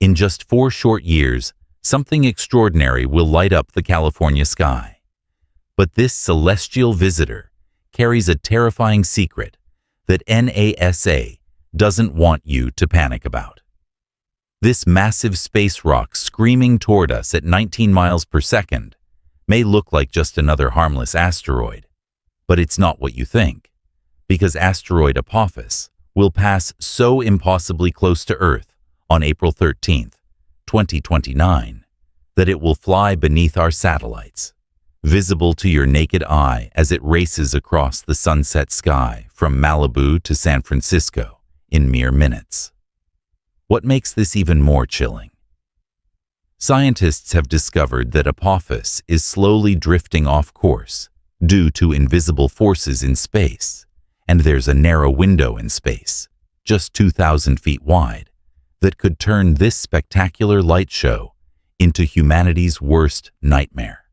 In just 4 short years, something extraordinary will light up the California sky. But this celestial visitor carries a terrifying secret that NASA doesn't want you to panic about. This massive space rock screaming toward us at 19 miles per second may look like just another harmless asteroid, but it's not what you think, because asteroid Apophis will pass so impossibly close to Earth on April 13, 2029, that it will fly beneath our satellites, visible to your naked eye as it races across the sunset sky from Malibu to San Francisco in mere minutes. What makes this even more chilling? Scientists have discovered that Apophis is slowly drifting off course due to invisible forces in space, and there's a narrow window in space, just 2,000 feet wide, that could turn this spectacular light show into humanity's worst nightmare.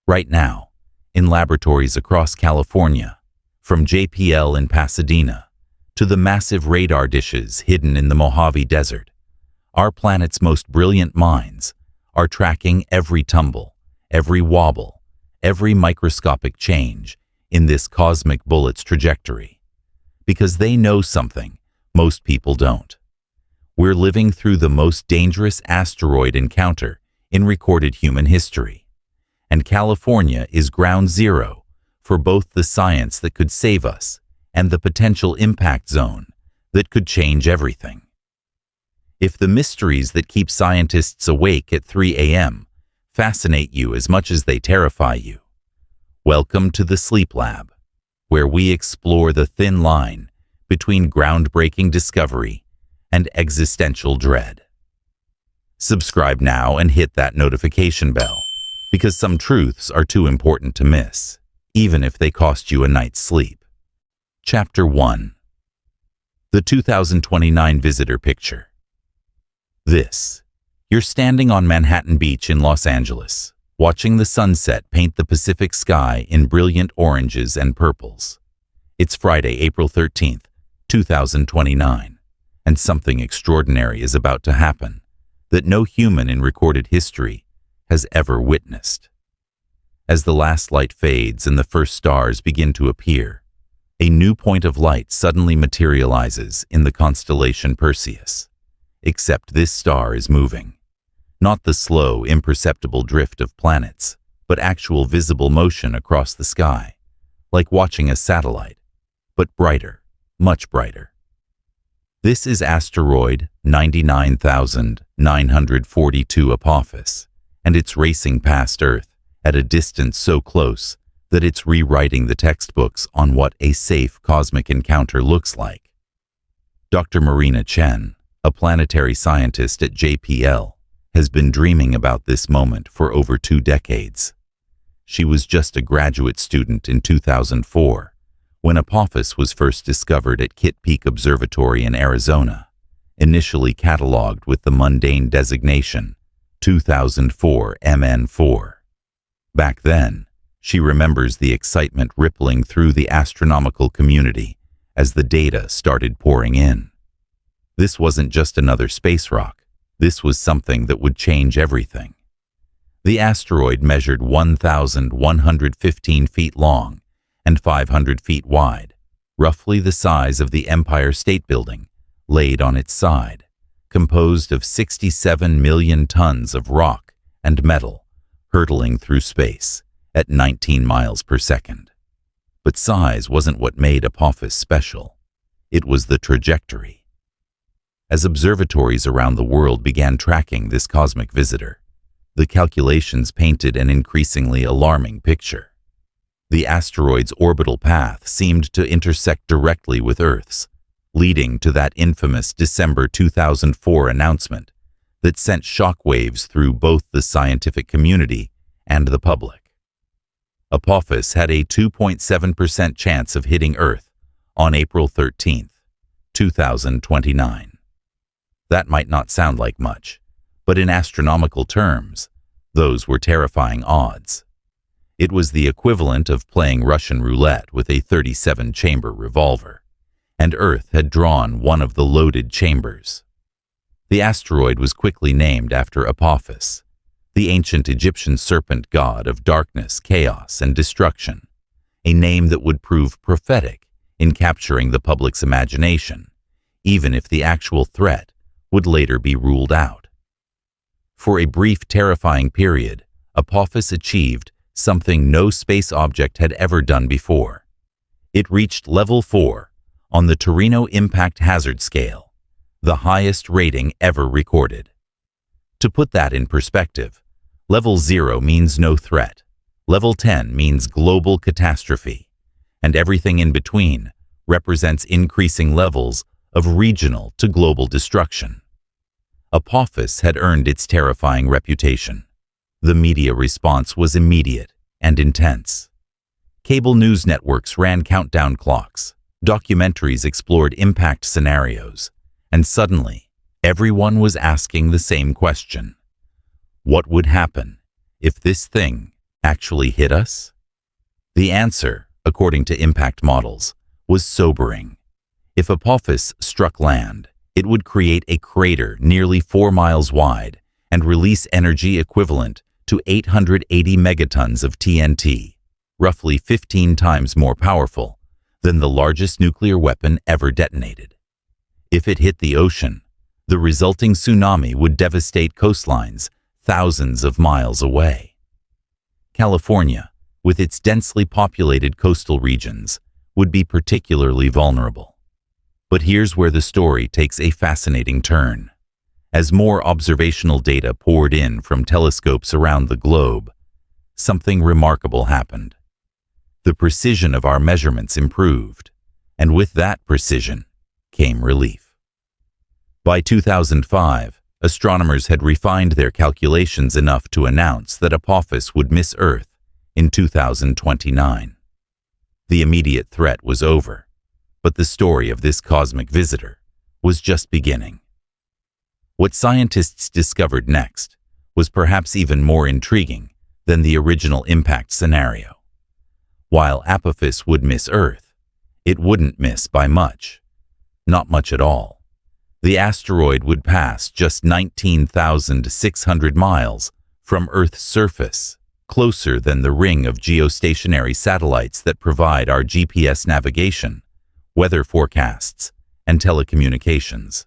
Right now, in laboratories across California, from JPL in Pasadena to the massive radar dishes hidden in the Mojave Desert, our planet's most brilliant minds are tracking every tumble, every wobble, every microscopic change in this cosmic bullet's trajectory, because they know something most people don't. We're living through the most dangerous asteroid encounter in recorded human history, and California is ground zero for both the science that could save us and the potential impact zone that could change everything. If the mysteries that keep scientists awake at 3 a.m. fascinate you as much as they terrify you, welcome to the Sleep Lab, where we explore the thin line between groundbreaking discovery and existential dread. Subscribe now and hit that notification bell, because some truths are too important to miss, even if they cost you a night's sleep. Chapter 1. The 2029 Visitor Picture. You're standing on Manhattan Beach in Los Angeles, watching the sunset paint the Pacific sky in brilliant oranges and purples. It's Friday, April 13, 2029, and something extraordinary is about to happen that no human in recorded history has ever witnessed. As the last light fades and the first stars begin to appear, a new point of light suddenly materializes in the constellation Perseus. Except this star is moving. Not the slow, imperceptible drift of planets, but actual visible motion across the sky, like watching a satellite, but brighter, much brighter. This is asteroid 99,942 Apophis, and it's racing past Earth at a distance so close that it's rewriting the textbooks on what a safe cosmic encounter looks like. Dr. Marina Chen, a planetary scientist at JPL, has been dreaming about this moment for over 2 decades. She was just a graduate student in 2004, when Apophis was first discovered at Kitt Peak Observatory in Arizona, initially catalogued with the mundane designation 2004 MN4. Back then, she remembers the excitement rippling through the astronomical community as the data started pouring in. This wasn't just another space rock. This was something that would change everything. The asteroid measured 1,115 feet long and 500 feet wide, roughly the size of the Empire State Building laid on its side, composed of 67 million tons of rock and metal hurtling through space at 19 miles per second. But size wasn't what made Apophis special. It was the trajectory. As observatories around the world began tracking this cosmic visitor, the calculations painted an increasingly alarming picture. The asteroid's orbital path seemed to intersect directly with Earth's, leading to that infamous December 2004 announcement that sent shockwaves through both the scientific community and the public. Apophis had a 2.7% chance of hitting Earth on April 13, 2029. That might not sound like much, but in astronomical terms, those were terrifying odds. It was the equivalent of playing Russian roulette with a 37-chamber revolver, and Earth had drawn one of the loaded chambers. The asteroid was quickly named after Apophis, the ancient Egyptian serpent god of darkness, chaos, and destruction, a name that would prove prophetic in capturing the public's imagination, even if the actual threat would later be ruled out. For a brief, terrifying period, Apophis achieved something no space object had ever done before. It reached level 4 on the Torino Impact Hazard Scale, the highest rating ever recorded. To put that in perspective, level 0 means no threat, level 10 means global catastrophe, and everything in between represents increasing levels of regional to global destruction. Apophis had earned its terrifying reputation. The media response was immediate and intense. Cable news networks ran countdown clocks, documentaries explored impact scenarios, and suddenly, everyone was asking the same question. What would happen if this thing actually hit us? The answer, according to impact models, was sobering. If Apophis struck land, it would create a crater nearly 4 miles wide and release energy equivalent to 880 megatons of TNT, roughly 15 times more powerful than the largest nuclear weapon ever detonated. If it hit the ocean, the resulting tsunami would devastate coastlines thousands of miles away. California, with its densely populated coastal regions, would be particularly vulnerable. But here's where the story takes a fascinating turn. As more observational data poured in from telescopes around the globe, something remarkable happened. The precision of our measurements improved, and with that precision came relief. By 2005, astronomers had refined their calculations enough to announce that Apophis would miss Earth in 2029. The immediate threat was over, but the story of this cosmic visitor was just beginning. What scientists discovered next was perhaps even more intriguing than the original impact scenario. While Apophis would miss Earth, it wouldn't miss by much. Not much at all. The asteroid would pass just 19,600 miles from Earth's surface, closer than the ring of geostationary satellites that provide our GPS navigation, weather forecasts, and telecommunications.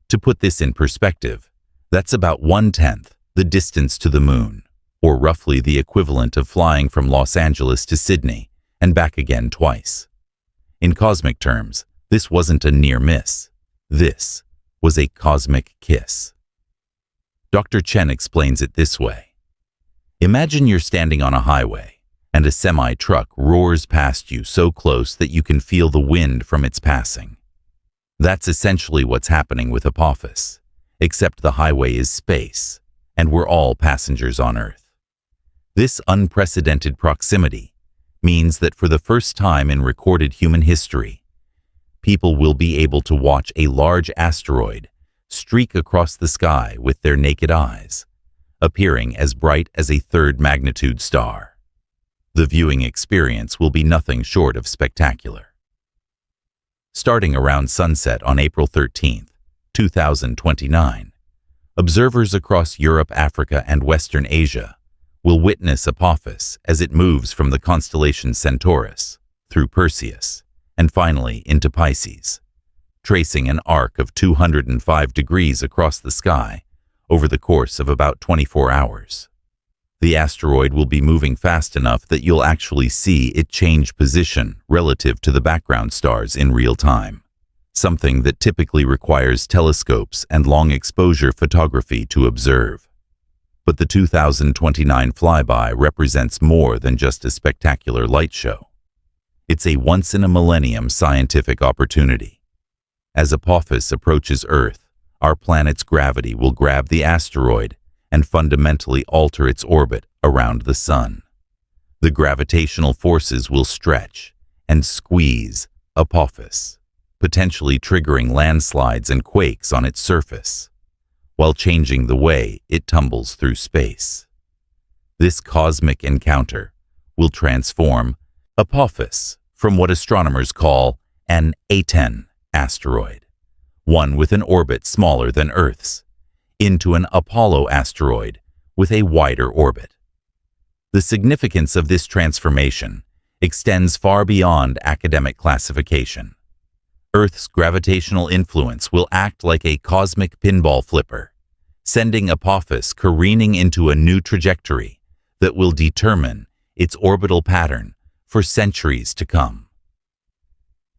To put this in perspective, that's about 1/10 the distance to the Moon, or roughly the equivalent of flying from Los Angeles to Sydney and back again twice. In cosmic terms, this wasn't a near miss. This was a cosmic kiss. Dr. Chen explains it this way. Imagine you're standing on a highway, and a semi-truck roars past you so close that you can feel the wind from its passing. That's essentially what's happening with Apophis, except the highway is space, and we're all passengers on Earth. This unprecedented proximity means that for the first time in recorded human history, people will be able to watch a large asteroid streak across the sky with their naked eyes, appearing as bright as a third-magnitude star. The viewing experience will be nothing short of spectacular. Starting around sunset on April 13, 2029, observers across Europe, Africa, and Western Asia will witness Apophis as it moves from the constellation Centaurus through Perseus and finally into Pisces, tracing an arc of 205 degrees across the sky over the course of about 24 hours. The asteroid will be moving fast enough that you'll actually see it change position relative to the background stars in real time, something that typically requires telescopes and long-exposure photography to observe. But the 2029 flyby represents more than just a spectacular light show. It's a once-in-a-millennium scientific opportunity. As Apophis approaches Earth, our planet's gravity will grab the asteroid and fundamentally alter its orbit around the Sun. The gravitational forces will stretch and squeeze Apophis, potentially triggering landslides and quakes on its surface, while changing the way it tumbles through space. This cosmic encounter will transform Apophis from what astronomers call an A10 asteroid, one with an orbit smaller than Earth's, into an Apollo asteroid with a wider orbit. The significance of this transformation extends far beyond academic classification. Earth's gravitational influence will act like a cosmic pinball flipper, sending Apophis careening into a new trajectory that will determine its orbital pattern for centuries to come.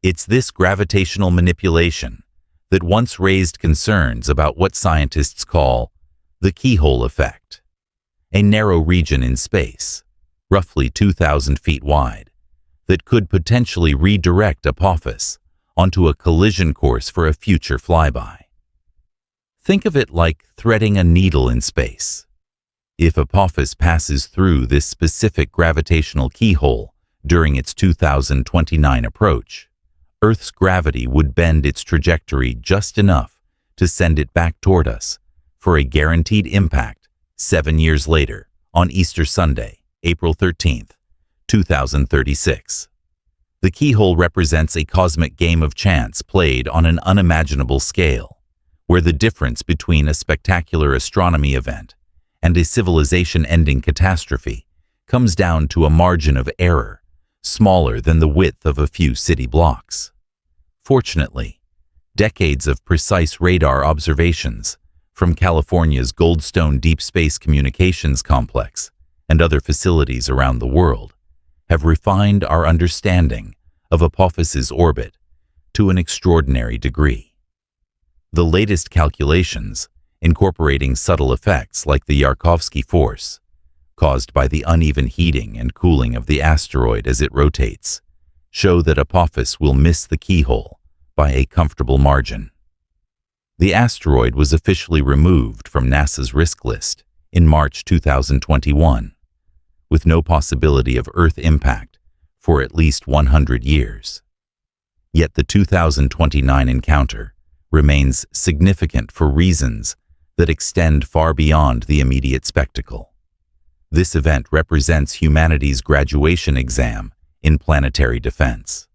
It's this gravitational manipulation that once raised concerns about what scientists call the keyhole effect, a narrow region in space, roughly 2,000 feet wide, that could potentially redirect Apophis onto a collision course for a future flyby. Think of it like threading a needle in space. If Apophis passes through this specific gravitational keyhole during its 2029 approach, Earth's gravity would bend its trajectory just enough to send it back toward us for a guaranteed impact 7 years later on Easter Sunday, April 13th, 2036. The keyhole represents a cosmic game of chance played on an unimaginable scale, where the difference between a spectacular astronomy event and a civilization-ending catastrophe comes down to a margin of error smaller than the width of a few city blocks. Fortunately, decades of precise radar observations from California's Goldstone Deep Space Communications Complex and other facilities around the world have refined our understanding of Apophis's orbit to an extraordinary degree. The latest calculations, incorporating subtle effects like the Yarkovsky force, caused by the uneven heating and cooling of the asteroid as it rotates, show that Apophis will miss the keyhole by a comfortable margin. The asteroid was officially removed from NASA's risk list in March 2021, with no possibility of Earth impact for at least 100 years. Yet the 2029 encounter remains significant for reasons that extend far beyond the immediate spectacle. This event represents humanity's graduation exam in planetary defense,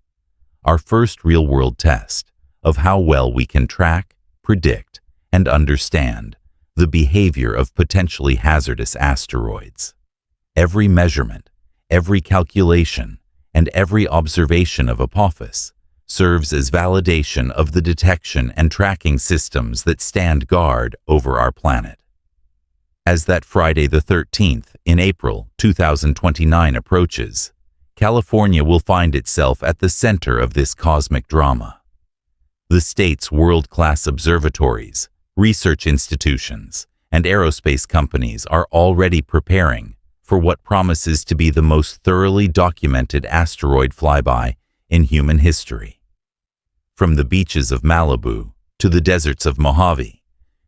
our first real-world test of how well we can track, predict, and understand the behavior of potentially hazardous asteroids. Every measurement, every calculation, and every observation of Apophis serves as validation of the detection and tracking systems that stand guard over our planet. As that Friday the 13th in April 2029 approaches, California will find itself at the center of this cosmic drama. The state's world-class observatories, research institutions, and aerospace companies are already preparing for what promises to be the most thoroughly documented asteroid flyby in human history. From the beaches of Malibu to the deserts of Mojave,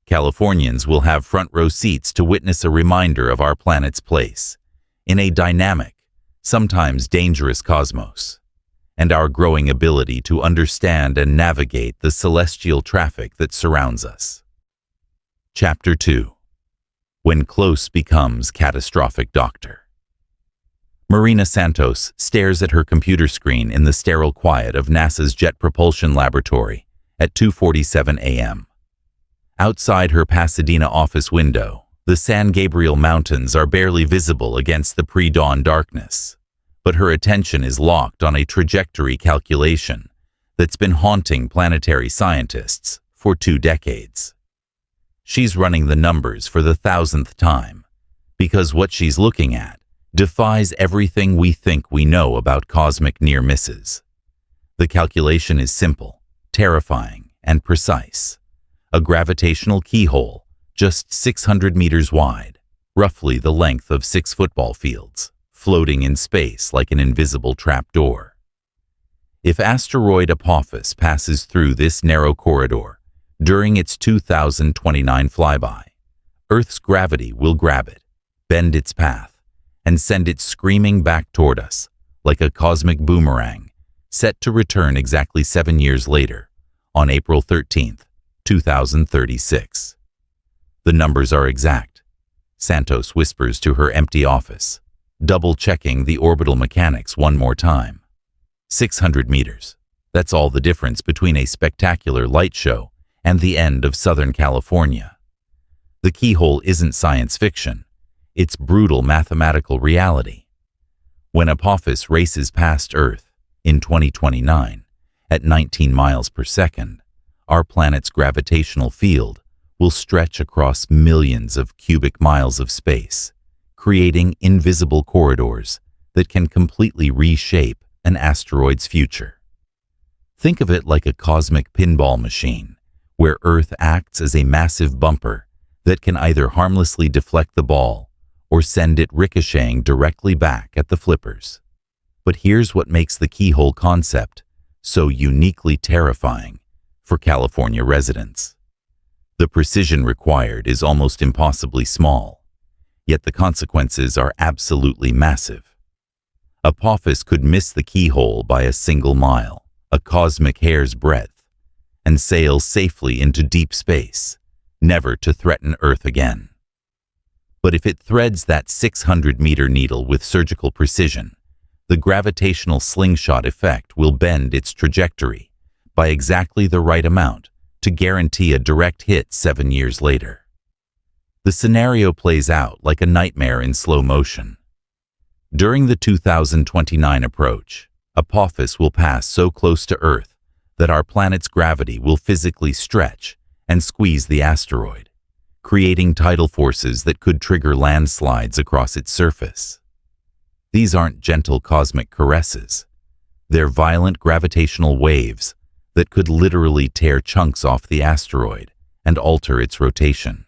Californians will have front-row seats to witness a reminder of our planet's place in a dynamic, sometimes dangerous cosmos, and our growing ability to understand and navigate the celestial traffic that surrounds us. Chapter 2. When Close Becomes Catastrophic Doctor. Marina Santos stares at her computer screen in the sterile quiet of NASA's Jet Propulsion Laboratory at 2:47 a.m. Outside her Pasadena office window, the San Gabriel Mountains are barely visible against the pre-dawn darkness, but her attention is locked on a trajectory calculation that's been haunting planetary scientists for 2 decades. She's running the numbers for the 1,000th time, because what she's looking at defies everything we think we know about cosmic near misses. The calculation is simple, terrifying, and precise. A gravitational keyhole, just 600 meters wide, roughly the length of 6 football fields, floating in space like an invisible trapdoor. If asteroid Apophis passes through this narrow corridor during its 2029 flyby, Earth's gravity will grab it, bend its path, and send it screaming back toward us like a cosmic boomerang, set to return exactly 7 years later, on April 13th, 2036. The numbers are exact, Santos whispers to her empty office, double-checking the orbital mechanics one more time. 600 meters. That's all the difference between a spectacular light show and the end of Southern California. The keyhole isn't science fiction, it's brutal mathematical reality. When Apophis races past Earth in 2029 at 19 miles per second, our planet's gravitational field will stretch across millions of cubic miles of space, creating invisible corridors that can completely reshape an asteroid's future. Think of it like a cosmic pinball machine, where Earth acts as a massive bumper that can either harmlessly deflect the ball or send it ricocheting directly back at the flippers. But here's what makes the keyhole concept so uniquely terrifying for California residents. The precision required is almost impossibly small, yet the consequences are absolutely massive. Apophis could miss the keyhole by a single mile, a cosmic hair's breadth, and sail safely into deep space, never to threaten Earth again. But if it threads that 600-meter needle with surgical precision, the gravitational slingshot effect will bend its trajectory by exactly the right amount to guarantee a direct hit 7 years later. The scenario plays out like a nightmare in slow motion. During the 2029 approach, Apophis will pass so close to Earth that our planet's gravity will physically stretch and squeeze the asteroid, creating tidal forces that could trigger landslides across its surface. These aren't gentle cosmic caresses. They're violent gravitational waves that could literally tear chunks off the asteroid and alter its rotation.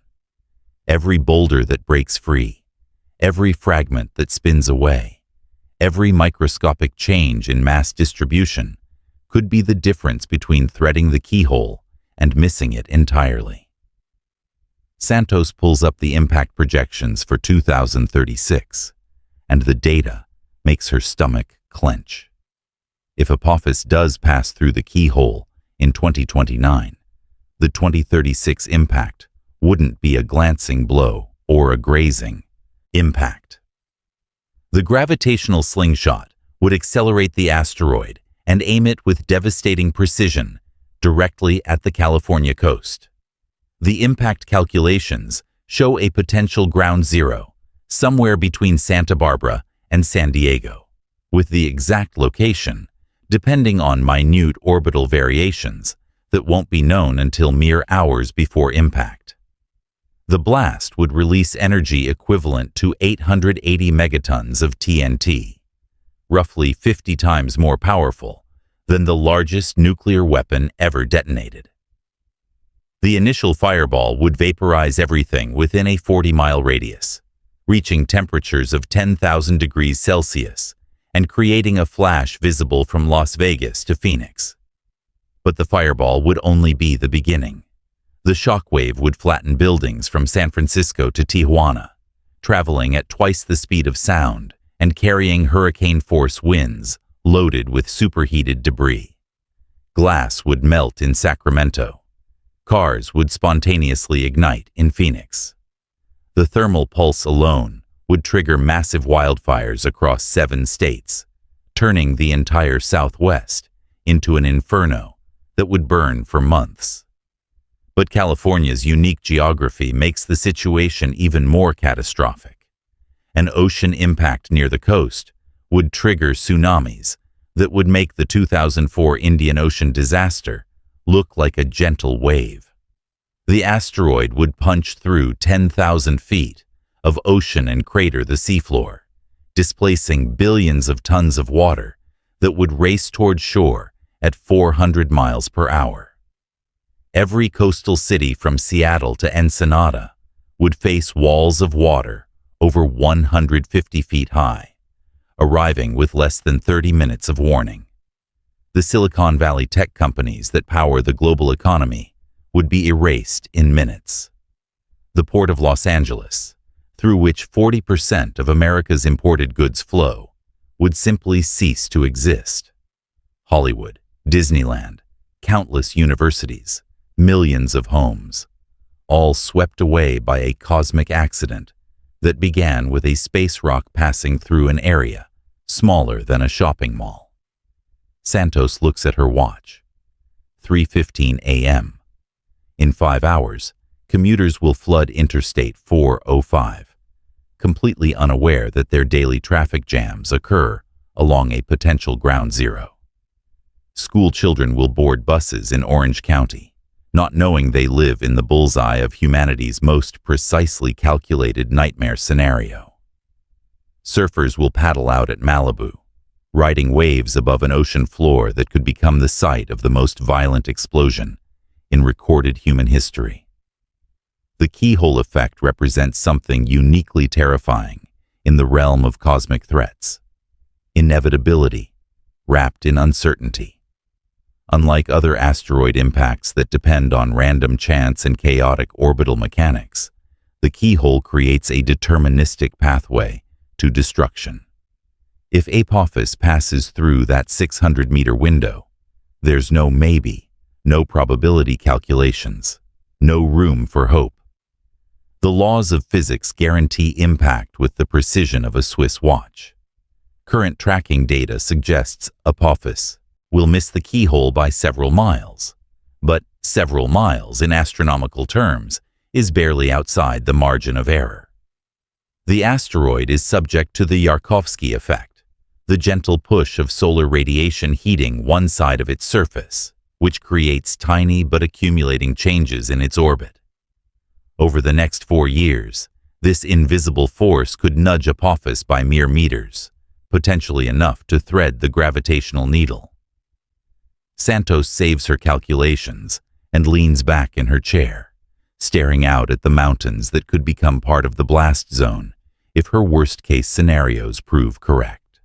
Every boulder that breaks free, every fragment that spins away, every microscopic change in mass distribution could be the difference between threading the keyhole and missing it entirely. Santos pulls up the impact projections for 2036, and the data makes her stomach clench. If Apophis does pass through the keyhole in 2029, the 2036 impact wouldn't be a glancing blow or a grazing impact. The gravitational slingshot would accelerate the asteroid and aim it with devastating precision directly at the California coast. The impact calculations show a potential ground zero somewhere between Santa Barbara and San Diego, with the exact location depending on minute orbital variations that won't be known until mere hours before impact. The blast would release energy equivalent to 880 megatons of TNT, roughly 50 times more powerful than the largest nuclear weapon ever detonated. The initial fireball would vaporize everything within a 40-mile radius, reaching temperatures of 10,000 degrees Celsius and creating a flash visible from Las Vegas to Phoenix. But the fireball would only be the beginning. The shockwave would flatten buildings from San Francisco to Tijuana, traveling at twice the speed of sound and carrying hurricane-force winds loaded with superheated debris. Glass would melt in Sacramento. Cars would spontaneously ignite in Phoenix. The thermal pulse alone would trigger massive wildfires across 7 states, turning the entire Southwest into an inferno that would burn for months. But California's unique geography makes the situation even more catastrophic. An ocean impact near the coast would trigger tsunamis that would make the 2004 Indian Ocean disaster look like a gentle wave. The asteroid would punch through 10,000 feet of ocean and crater the seafloor, displacing billions of tons of water that would race toward shore at 400 miles per hour. Every coastal city from Seattle to Ensenada would face walls of water over 150 feet high, arriving with less than 30 minutes of warning. The Silicon Valley tech companies that power the global economy would be erased in minutes. The Port of Los Angeles, through which 40% of America's imported goods flow, would simply cease to exist. Hollywood, Disneyland, countless universities, millions of homes, all swept away by a cosmic accident that began with a space rock passing through an area smaller than a shopping mall. Santos looks at her watch. 3:15 a.m. In 5 hours, commuters will flood Interstate 405, completely unaware that their daily traffic jams occur along a potential ground zero. School children will board buses in Orange County, not knowing they live in the bullseye of humanity's most precisely calculated nightmare scenario. Surfers will paddle out at Malibu, riding waves above an ocean floor that could become the site of the most violent explosion in recorded human history. The keyhole effect represents something uniquely terrifying in the realm of cosmic threats: inevitability, wrapped in uncertainty. Unlike other asteroid impacts that depend on random chance and chaotic orbital mechanics, the keyhole creates a deterministic pathway to destruction. If Apophis passes through that 600-meter window, there's no maybe, no probability calculations, no room for hope. The laws of physics guarantee impact with the precision of a Swiss watch. Current tracking data suggests Apophis will miss the keyhole by several miles, but several miles in astronomical terms is barely outside the margin of error. The asteroid is subject to the Yarkovsky effect, the gentle push of solar radiation heating one side of its surface, which creates tiny but accumulating changes in its orbit. Over the next 4 years, this invisible force could nudge Apophis by mere meters, potentially enough to thread the gravitational needle. Santos saves her calculations and leans back in her chair, staring out at the mountains that could become part of the blast zone if her worst-case scenarios prove correct.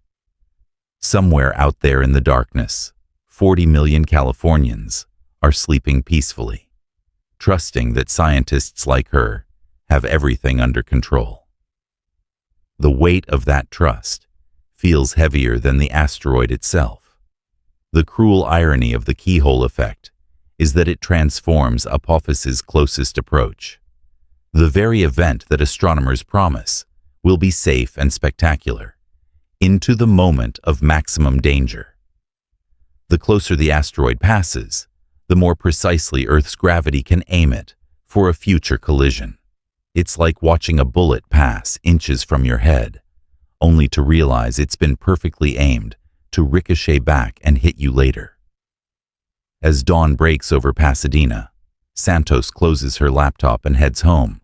Somewhere out there in the darkness, 40 million Californians are sleeping peacefully, trusting that scientists like her have everything under control. The weight of that trust feels heavier than the asteroid itself. The cruel irony of the keyhole effect is that it transforms Apophis's closest approach. The very event that astronomers promise will be safe and spectacular, into the moment of maximum danger. The closer the asteroid passes, the more precisely Earth's gravity can aim it for a future collision. It's like watching a bullet pass inches from your head, only to realize it's been perfectly aimed to ricochet back and hit you later. As dawn breaks over Pasadena, Santos closes her laptop and heads home,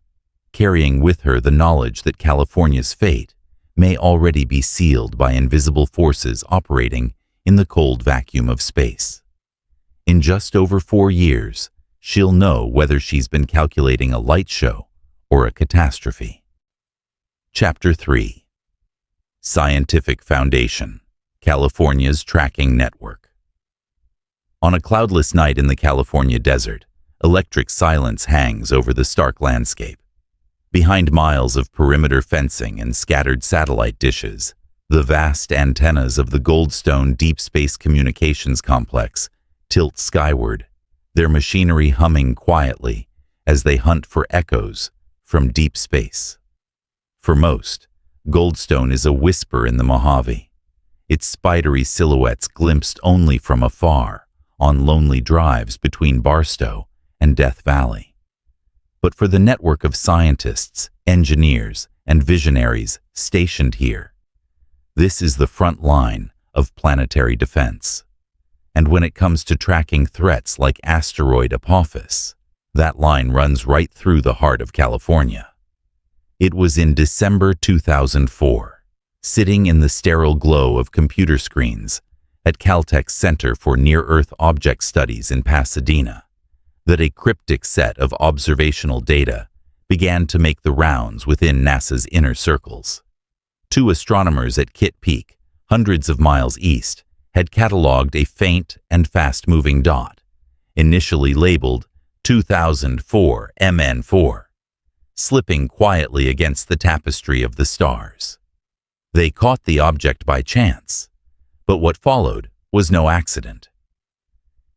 carrying with her the knowledge that California's fate may already be sealed by invisible forces operating in the cold vacuum of space. In just over 4 years, she'll know whether she's been calculating a light show or a catastrophe. Chapter 3. Scientific Foundation: California's Tracking Network. On a cloudless night in the California desert, electric silence hangs over the stark landscape. Behind miles of perimeter fencing and scattered satellite dishes, the vast antennas of the Goldstone Deep Space Communications Complex tilt skyward, their machinery humming quietly as they hunt for echoes from deep space. For most, Goldstone is a whisper in the Mojave, its spidery silhouettes glimpsed only from afar on lonely drives between Barstow and Death Valley. But for the network of scientists, engineers, and visionaries stationed here, this is the front line of planetary defense. And when it comes to tracking threats like asteroid Apophis, that line runs right through the heart of California. It was in December 2004, sitting in the sterile glow of computer screens at Caltech's Center for Near-Earth Object Studies in Pasadena, that a cryptic set of observational data began to make the rounds within NASA's inner circles. 2 astronomers at Kitt Peak, hundreds of miles east, had catalogued a faint and fast-moving dot, initially labeled 2004 MN4, slipping quietly against the tapestry of the stars. They caught the object by chance, but what followed was no accident.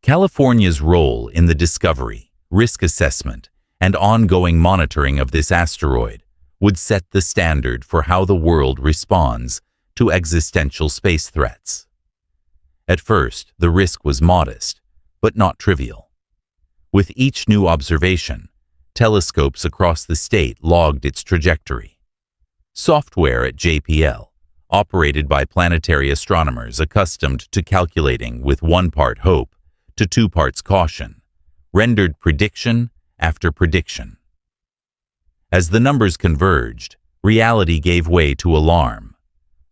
California's role in the discovery, risk assessment, and ongoing monitoring of this asteroid would set the standard for how the world responds to existential space threats. At first, the risk was modest, but not trivial. With each new observation, telescopes across the state logged its trajectory. Software at JPL, operated by planetary astronomers accustomed to calculating with 1 part hope to 2 parts caution, rendered prediction after prediction. As the numbers converged, reality gave way to alarm.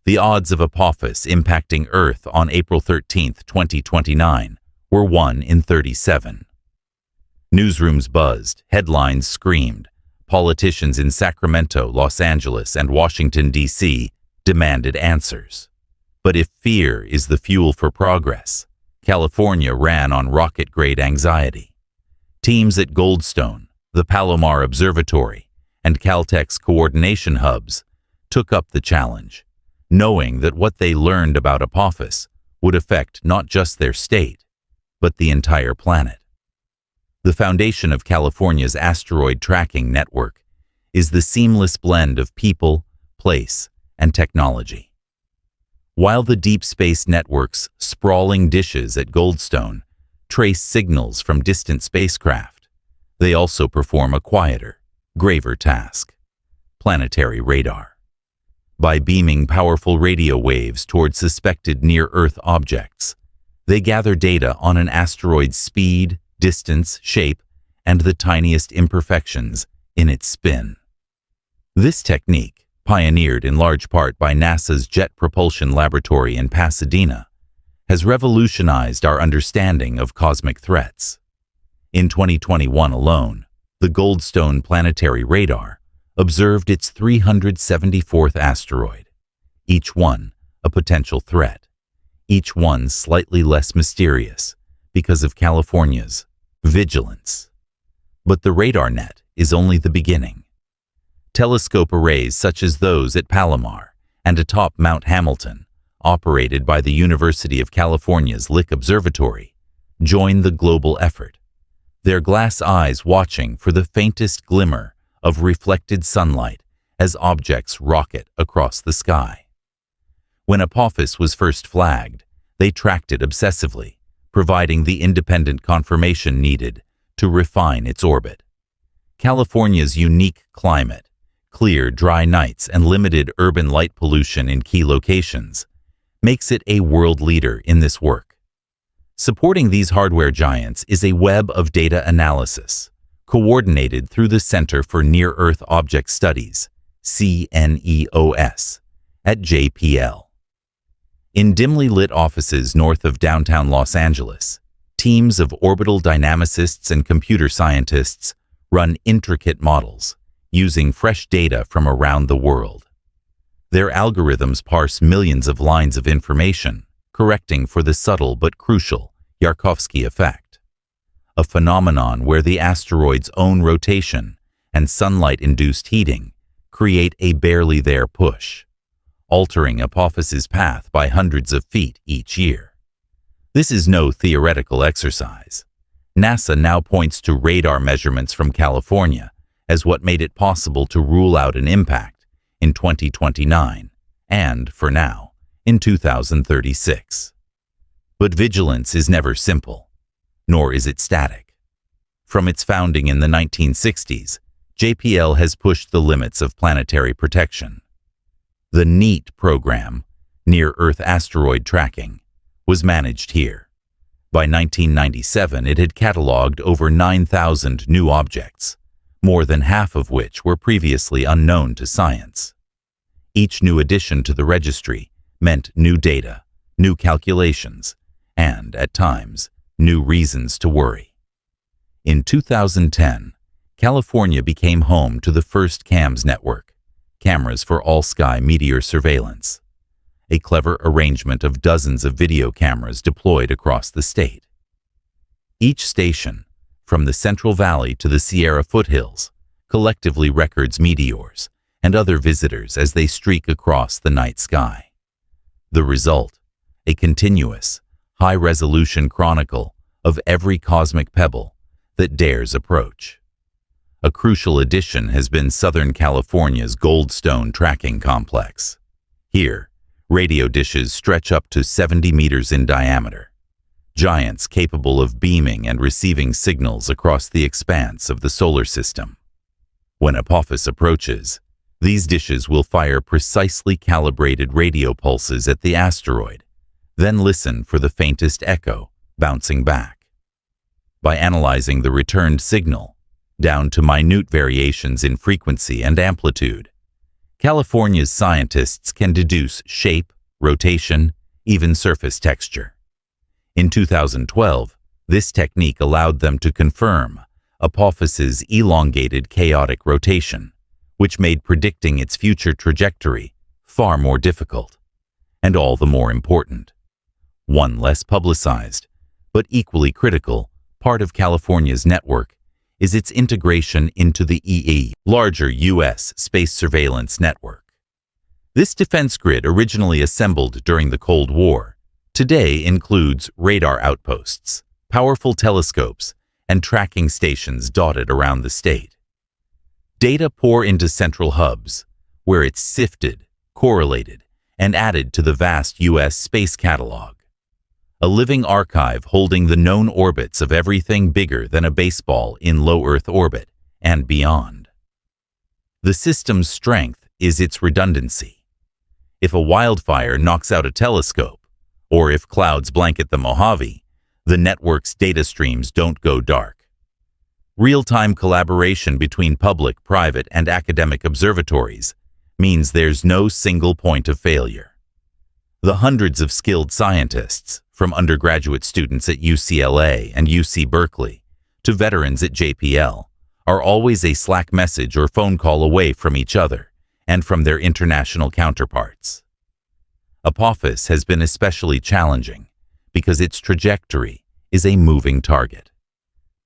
The odds of Apophis impacting Earth on April 13, 2029, were 1 in 37. Newsrooms buzzed, headlines screamed. Politicians in Sacramento, Los Angeles, and Washington, D.C. demanded answers. But if fear is the fuel for progress, California ran on rocket-grade anxiety. Teams at Goldstone, the Palomar Observatory, and Caltech's coordination hubs took up the challenge, knowing that what they learned about Apophis would affect not just their state, but the entire planet. The foundation of California's asteroid tracking network is the seamless blend of people, place, and technology. While the Deep Space Network's sprawling dishes at Goldstone trace signals from distant spacecraft, they also perform a quieter, graver task: planetary radar. By beaming powerful radio waves toward suspected near-Earth objects, they gather data on an asteroid's speed, distance, shape, and the tiniest imperfections in its spin. This technique, pioneered in large part by NASA's Jet Propulsion Laboratory in Pasadena, has revolutionized our understanding of cosmic threats. In 2021 alone, the Goldstone Planetary Radar observed its 374th asteroid, each one a potential threat, each one slightly less mysterious because of California's vigilance. But the radar net is only the beginning. Telescope arrays such as those at Palomar and atop Mount Hamilton, operated by the University of California's Lick Observatory, join the global effort, their glass eyes watching for the faintest glimmer of reflected sunlight as objects rocket across the sky. When Apophis was first flagged, they tracked it obsessively, providing the independent confirmation needed to refine its orbit. California's unique climate, clear, dry nights, and limited urban light pollution in key locations makes it a world leader in this work. Supporting these hardware giants is a web of data analysis, coordinated through the Center for Near-Earth Object Studies, CNEOS, at JPL. In dimly lit offices north of downtown Los Angeles, teams of orbital dynamicists and computer scientists run intricate models, using fresh data from around the world. Their algorithms parse millions of lines of information, correcting for the subtle but crucial Yarkovsky effect, a phenomenon where the asteroid's own rotation and sunlight-induced heating create a barely there push, altering Apophis's path by hundreds of feet each year. This is no theoretical exercise. NASA now points to radar measurements from California as what made it possible to rule out an impact in 2029 and, for now, in 2036. But vigilance is never simple, nor is it static. From its founding in the 1960s, JPL has pushed the limits of planetary protection. The NEAT program, Near-Earth Asteroid Tracking, was managed here. By 1997, it had cataloged over 9,000 new objects, more than half of which were previously unknown to science. Each new addition to the registry meant new data, new calculations, and, at times, new reasons to worry. In 2010, California became home to the first CAMS network, Cameras for All-Sky Meteor Surveillance, a clever arrangement of dozens of video cameras deployed across the state. Each station, from the Central Valley to the Sierra foothills, collectively records meteors and other visitors as they streak across the night sky. The result, a continuous, high-resolution chronicle of every cosmic pebble that dares approach. A crucial addition has been Southern California's Goldstone Tracking Complex. Here, radio dishes stretch up to 70 meters in diameter. giants capable of beaming and receiving signals across the expanse of the solar system. When Apophis approaches, these dishes will fire precisely calibrated radio pulses at the asteroid, then listen for the faintest echo bouncing back. By analyzing the returned signal, down to minute variations in frequency and amplitude, California's scientists can deduce shape, rotation, even surface texture. In 2012, this technique allowed them to confirm Apophis's elongated chaotic rotation, which made predicting its future trajectory far more difficult, and all the more important. One less publicized, but equally critical, part of California's network is its integration into the larger U.S. space surveillance network. This defense grid, originally assembled during the Cold War, today includes radar outposts, powerful telescopes, and tracking stations dotted around the state. Data pour into central hubs, where it's sifted, correlated, and added to the vast U.S. space catalog. A living archive holding the known orbits of everything bigger than a baseball in low Earth orbit and beyond. The system's strength is its redundancy. If a wildfire knocks out a telescope, or if clouds blanket the Mojave, the network's data streams don't go dark. Real-time collaboration between public, private, and academic observatories means there's no single point of failure. The hundreds of skilled scientists, from undergraduate students at UCLA and UC Berkeley to veterans at JPL, are always a Slack message or phone call away from each other and from their international counterparts. Apophis has been especially challenging because its trajectory is a moving target.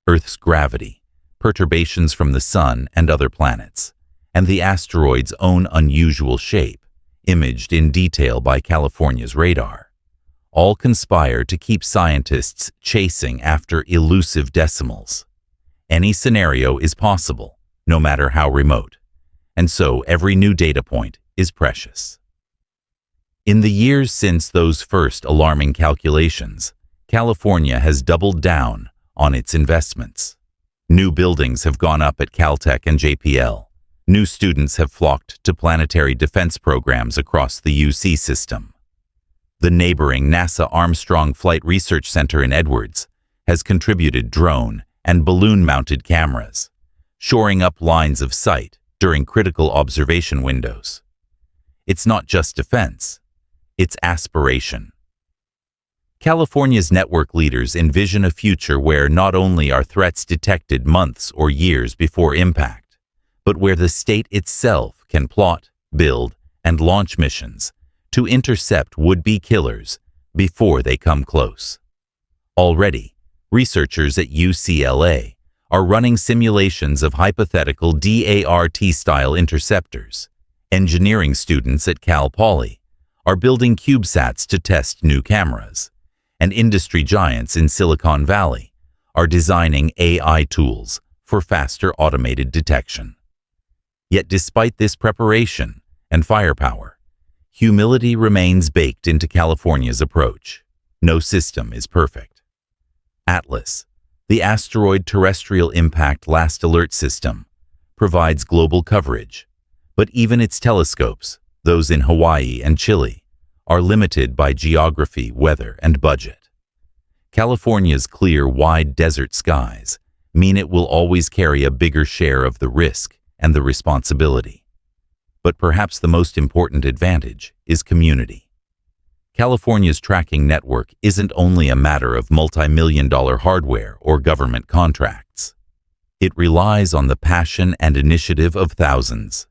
Earth's gravity, perturbations from the Sun and other planets, and the asteroid's own unusual shape, imaged in detail by California's radar, all conspire to keep scientists chasing after elusive decimals. Any scenario is possible, no matter how remote, and so every new data point is precious. In the years since those first alarming calculations, California has doubled down on its investments. New buildings have gone up at Caltech and JPL. New students have flocked to planetary defense programs across the UC system. The neighboring NASA Armstrong Flight Research Center in Edwards has contributed drone and balloon-mounted cameras, shoring up lines of sight during critical observation windows. It's not just defense, it's aspiration. California's network leaders envision a future where not only are threats detected months or years before impact, but where the state itself can plot, build, and launch missions to intercept would-be killers before they come close. Already, researchers at UCLA are running simulations of hypothetical DART-style interceptors. Engineering students at Cal Poly are building CubeSats to test new cameras, and industry giants in Silicon Valley are designing AI tools for faster automated detection. Yet despite this preparation and firepower, humility remains baked into California's approach. No system is perfect. Atlas, the asteroid terrestrial impact last alert system, provides global coverage, but even its telescopes, those in Hawaii and Chile, are limited by geography, weather, and budget. California's clear, wide desert skies mean it will always carry a bigger share of the risk and the responsibility. But perhaps the most important advantage is community. California's tracking network isn't only a matter of multi-million-dollar hardware or government contracts. It relies on the passion and initiative of thousands.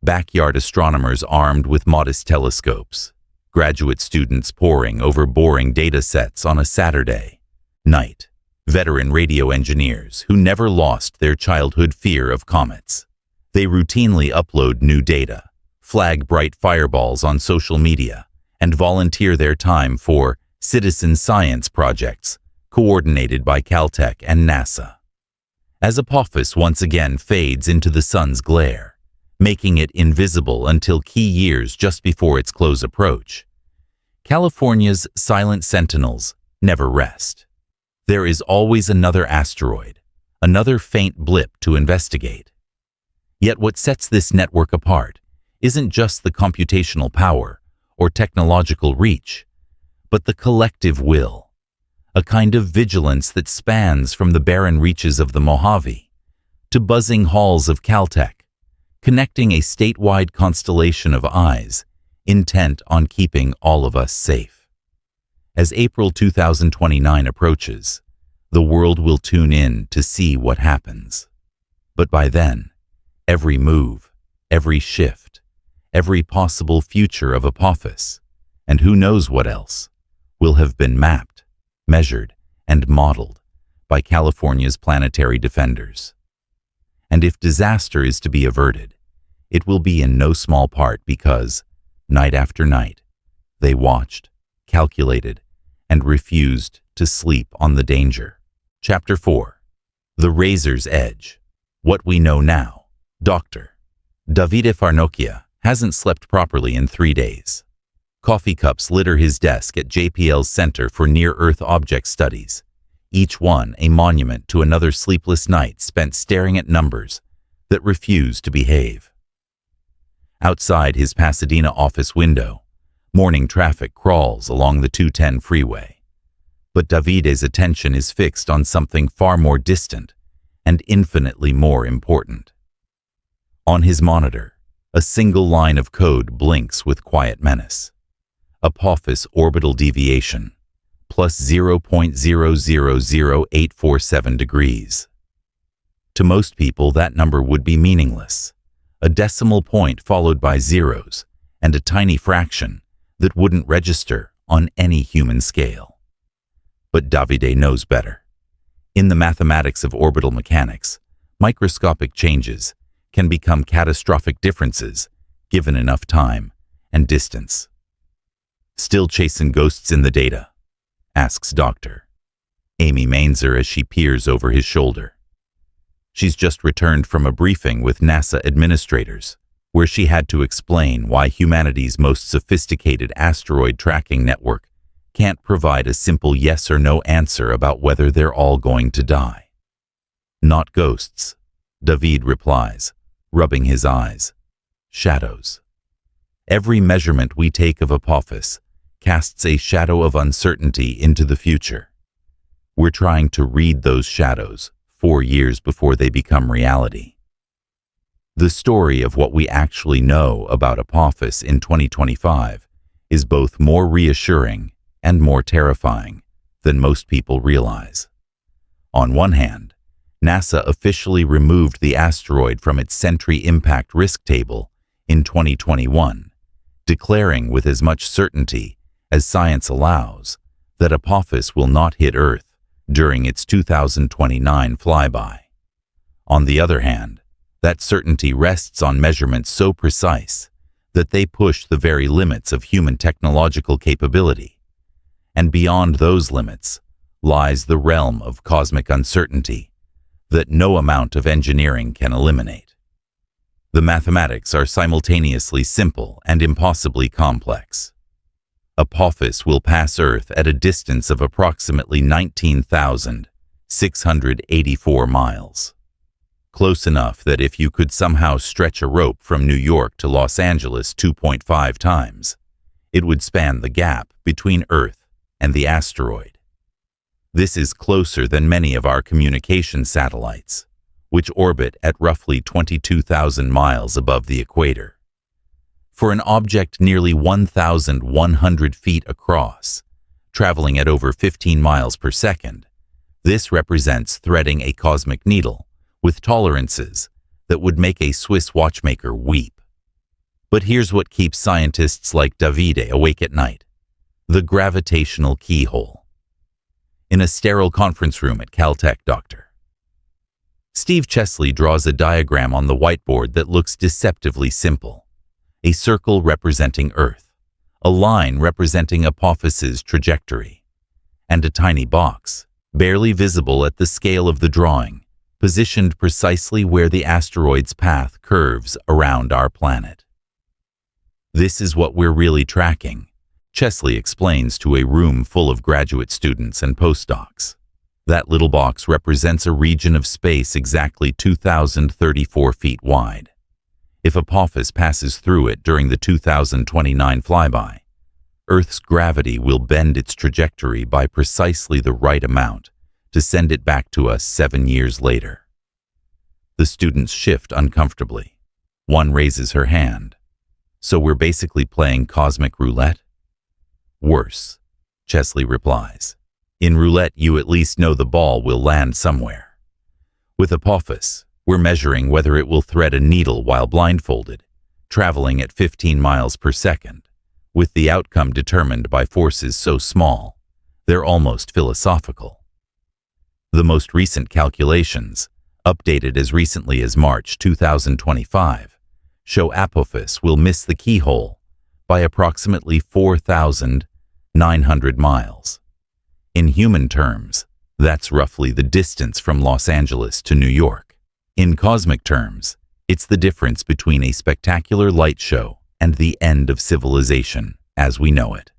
Backyard astronomers armed with modest telescopes, graduate students poring over boring data sets on a Saturday night, veteran radio engineers who never lost their childhood fear of comets. They routinely upload new data, flag bright fireballs on social media, and volunteer their time for citizen science projects coordinated by Caltech and NASA. As Apophis once again fades into the sun's glare, making it invisible until key years just before its close approach, California's silent sentinels never rest. There is always another asteroid, another faint blip to investigate. Yet what sets this network apart isn't just the computational power or technological reach, but the collective will, a kind of vigilance that spans from the barren reaches of the Mojave to buzzing halls of Caltech, connecting a statewide constellation of eyes intent on keeping all of us safe. As April 2029 approaches, the world will tune in to see what happens. But by then, every move, every shift, every possible future of Apophis, and who knows what else, will have been mapped, measured, and modeled by California's planetary defenders. And if disaster is to be averted, it will be in no small part because, night after night, they watched, calculated, and refused to sleep on the danger. Chapter 4. The Razor's Edge. What we know now. Dr. Davide Farnocchia hasn't slept properly in 3 days. Coffee cups litter his desk at JPL's Center for Near-Earth Object Studies, each one a monument to another sleepless night spent staring at numbers that refuse to behave. Outside his Pasadena office window, morning traffic crawls along the 210 freeway. But Davide's attention is fixed on something far more distant and infinitely more important. On his monitor, a single line of code blinks with quiet menace. Apophis orbital deviation, plus 0.000847 degrees. To most people, that number would be meaningless, a decimal point followed by zeros and a tiny fraction that wouldn't register on any human scale. But Davide knows better. In the mathematics of orbital mechanics, microscopic changes can become catastrophic differences given enough time and distance. Still chasing ghosts in the data? Asks Dr. Amy Mainzer as she peers over his shoulder. She's just returned from a briefing with NASA administrators, where she had to explain why humanity's most sophisticated asteroid tracking network can't provide a simple yes or no answer about whether they're all going to die. Not ghosts, David replies, rubbing his eyes. Shadows. Every measurement we take of Apophis casts a shadow of uncertainty into the future. We're trying to read those shadows 4 years before they become reality. The story of what we actually know about Apophis in 2025 is both more reassuring and more terrifying than most people realize. On one hand, NASA officially removed the asteroid from its Sentry Impact Risk Table in 2021, declaring with as much certainty as science allows that Apophis will not hit Earth during its 2029 flyby. On the other hand, that certainty rests on measurements so precise that they push the very limits of human technological capability. And beyond those limits lies the realm of cosmic uncertainty that no amount of engineering can eliminate. The mathematics are simultaneously simple and impossibly complex. Apophis will pass Earth at a distance of approximately 19,684 miles. Close enough that if you could somehow stretch a rope from New York to Los Angeles 2.5 times, it would span the gap between Earth and the asteroid. This is closer than many of our communication satellites, which orbit at roughly 22,000 miles above the equator. For an object nearly 1,100 feet across, traveling at over 15 miles per second, this represents threading a cosmic needle with tolerances that would make a Swiss watchmaker weep. But here's what keeps scientists like Davide awake at night: the gravitational keyhole. In a sterile conference room at Caltech, Dr. Steve Chesley draws a diagram on the whiteboard that looks deceptively simple. A circle representing Earth, a line representing Apophis's trajectory, and a tiny box, barely visible at the scale of the drawing, positioned precisely where the asteroid's path curves around our planet. This is what we're really tracking, Chesley explains to a room full of graduate students and postdocs. That little box represents a region of space exactly 2,034 feet wide. If Apophis passes through it during the 2029 flyby, Earth's gravity will bend its trajectory by precisely the right amount to send it back to us 7 years later. The students shift uncomfortably. One raises her hand. So we're basically playing cosmic roulette? Worse, Chesley replies. In roulette, you at least know the ball will land somewhere. With Apophis, we're measuring whether it will thread a needle while blindfolded, traveling at 15 miles per second, with the outcome determined by forces so small, they're almost philosophical. The most recent calculations, updated as recently as March 2025, show Apophis will miss the keyhole by approximately 4,900 miles. In human terms, that's roughly the distance from Los Angeles to New York. In cosmic terms, it's the difference between a spectacular light show and the end of civilization as we know it.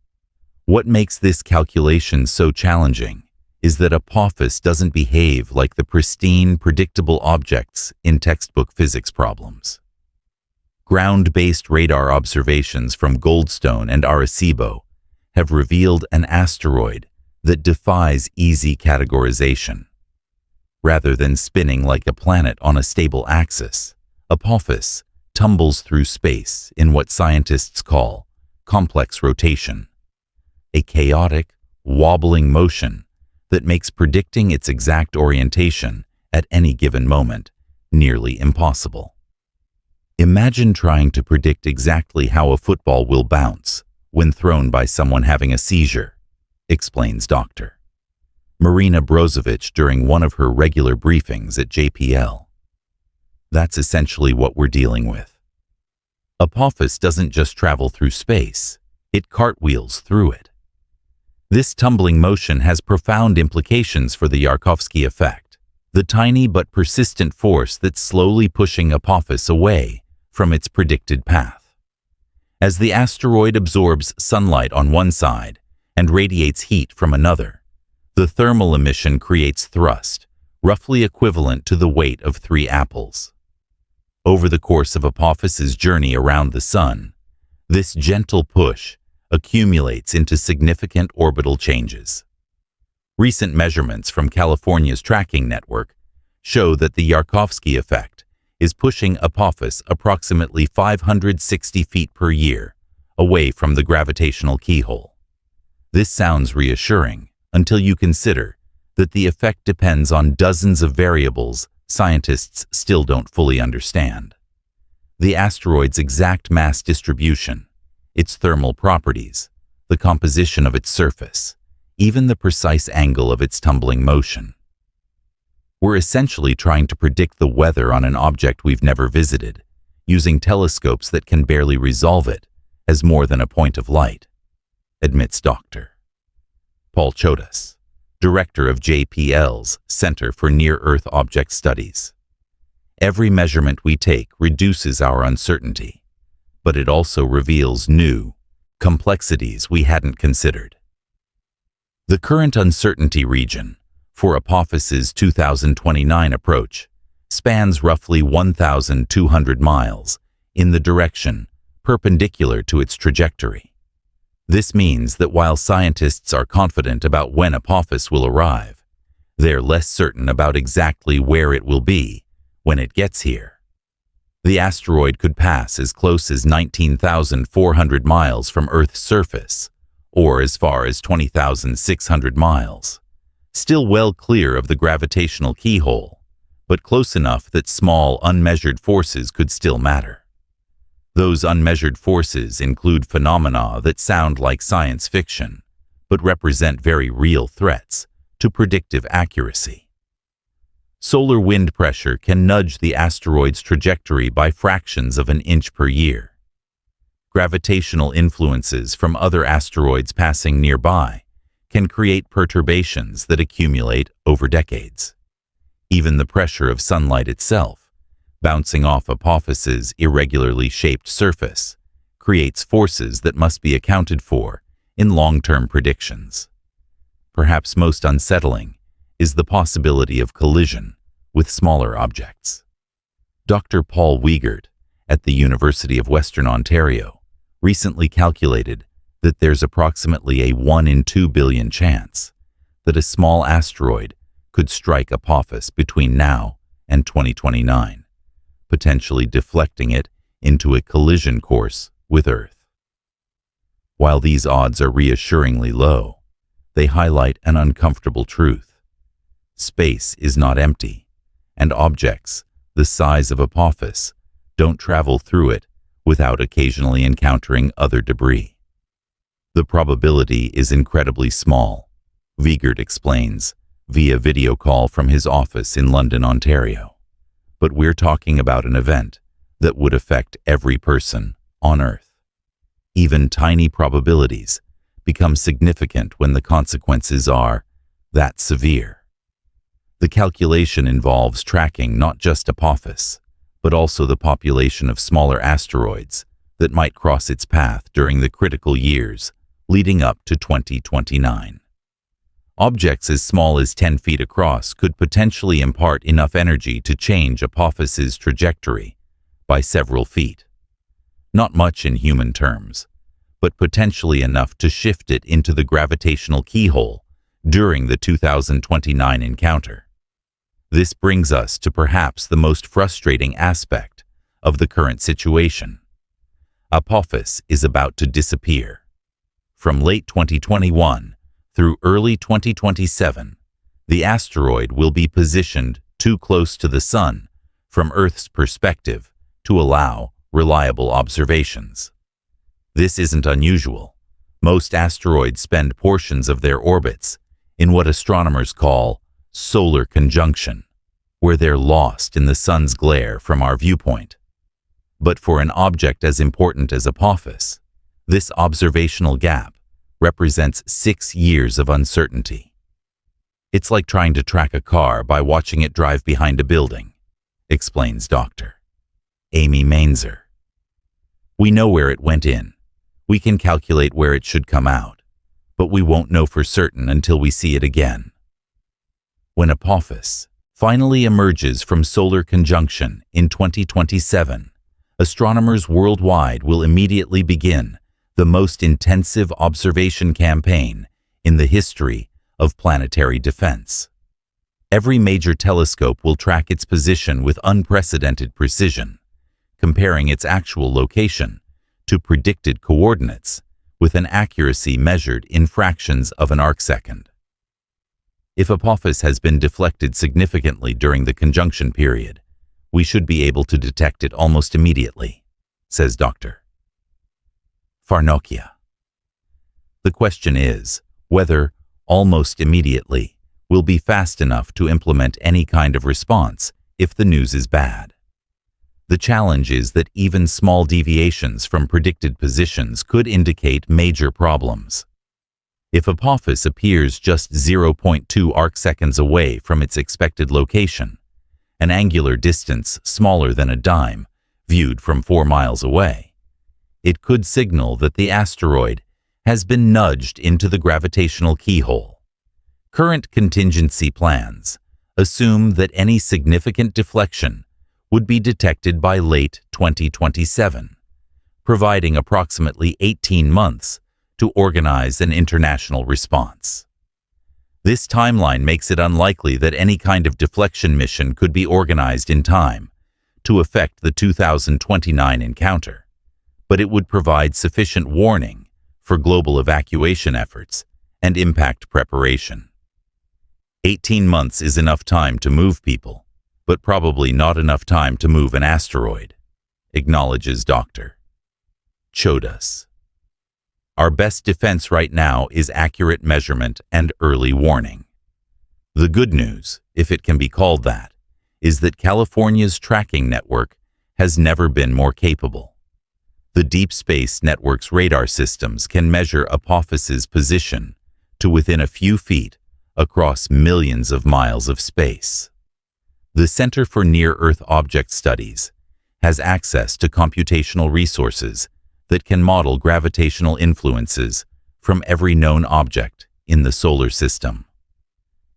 What makes this calculation so challenging is that Apophis doesn't behave like the pristine, predictable objects in textbook physics problems. Ground-based radar observations from Goldstone and Arecibo have revealed an asteroid that defies easy categorization. Rather than spinning like a planet on a stable axis, Apophis tumbles through space in what scientists call complex rotation, a chaotic, wobbling motion that makes predicting its exact orientation at any given moment nearly impossible. Imagine trying to predict exactly how a football will bounce when thrown by someone having a seizure, explains Dr. Marina Brozovic during one of her regular briefings at JPL. That's essentially what we're dealing with. Apophis doesn't just travel through space, it cartwheels through it. This tumbling motion has profound implications for the Yarkovsky effect, the tiny but persistent force that's slowly pushing Apophis away from its predicted path. As the asteroid absorbs sunlight on one side and radiates heat from another, the thermal emission creates thrust, roughly equivalent to the weight of 3 apples. Over the course of Apophis's journey around the Sun, this gentle push accumulates into significant orbital changes. Recent measurements from California's tracking network show that the Yarkovsky effect is pushing Apophis approximately 560 feet per year away from the gravitational keyhole. This sounds reassuring until you consider that the effect depends on dozens of variables scientists still don't fully understand. The asteroid's exact mass distribution, its thermal properties, the composition of its surface, even the precise angle of its tumbling motion. We're essentially trying to predict the weather on an object we've never visited, using telescopes that can barely resolve it as more than a point of light, admits Dr. Paul Chodas, director of JPL's Center for Near-Earth Object Studies. Every measurement we take reduces our uncertainty, but it also reveals new complexities we hadn't considered. The current uncertainty region for Apophis's 2029 approach spans roughly 1,200 miles in the direction perpendicular to its trajectory. This means that while scientists are confident about when Apophis will arrive, they're less certain about exactly where it will be when it gets here. The asteroid could pass as close as 19,400 miles from Earth's surface, or as far as 20,600 miles, still well clear of the gravitational keyhole, but close enough that small, unmeasured forces could still matter. Those unmeasured forces include phenomena that sound like science fiction, but represent very real threats to predictive accuracy. Solar wind pressure can nudge the asteroid's trajectory by fractions of an inch per year. Gravitational influences from other asteroids passing nearby can create perturbations that accumulate over decades. Even the pressure of sunlight itself, bouncing off Apophis's irregularly shaped surface, creates forces that must be accounted for in long-term predictions. Perhaps most unsettling is the possibility of collision with smaller objects. Dr. Paul Wiegert at the University of Western Ontario recently calculated that there's approximately a 1 in 2 billion chance that a small asteroid could strike Apophis between now and 2029, potentially deflecting it into a collision course with Earth. While these odds are reassuringly low, they highlight an uncomfortable truth. Space is not empty, and objects the size of Apophis don't travel through it without occasionally encountering other debris. The probability is incredibly small, Wiegert explains via video call from his office in London, Ontario. But we're talking about an event that would affect every person on Earth. Even tiny probabilities become significant when the consequences are that severe. The calculation involves tracking not just Apophis, but also the population of smaller asteroids that might cross its path during the critical years leading up to 2029. Objects as small as 10 feet across could potentially impart enough energy to change Apophis's trajectory by several feet. Not much in human terms, but potentially enough to shift it into the gravitational keyhole during the 2029 encounter. This brings us to perhaps the most frustrating aspect of the current situation. Apophis is about to disappear. From late 2021 through early 2027, the asteroid will be positioned too close to the Sun from Earth's perspective to allow reliable observations. This isn't unusual. Most asteroids spend portions of their orbits in what astronomers call solar conjunction, where they're lost in the Sun's glare from our viewpoint. But for an object as important as Apophis, this observational gap represents 6 years of uncertainty. It's like trying to track a car by watching it drive behind a building, explains Dr. Amy Mainzer. We know where it went in. We can calculate where it should come out, but we won't know for certain until we see it again. When Apophis finally emerges from solar conjunction in 2027, astronomers worldwide will immediately begin the most intensive observation campaign in the history of planetary defense. Every major telescope will track its position with unprecedented precision, comparing its actual location to predicted coordinates with an accuracy measured in fractions of an arcsecond. If Apophis has been deflected significantly during the conjunction period, we should be able to detect it almost immediately, says Dr. Farnokia. The question is whether almost immediately will be fast enough to implement any kind of response if the news is bad. The challenge is that even small deviations from predicted positions could indicate major problems. If Apophis appears just 0.2 arcseconds away from its expected location, an angular distance smaller than a dime viewed from 4 miles away, it could signal that the asteroid has been nudged into the gravitational keyhole. Current contingency plans assume that any significant deflection would be detected by late 2027, providing approximately 18 months to organize an international response. This timeline makes it unlikely that any kind of deflection mission could be organized in time to affect the 2029 encounter, but it would provide sufficient warning for global evacuation efforts and impact preparation. 18 months is enough time to move people, but probably not enough time to move an asteroid, acknowledges Dr. Chodas. Our best defense right now is accurate measurement and early warning. The good news, if it can be called that, is that California's tracking network has never been more capable. The Deep Space Network's radar systems can measure Apophis's position to within a few feet across millions of miles of space. The Center for Near-Earth Object Studies has access to computational resources that can model gravitational influences from every known object in the solar system.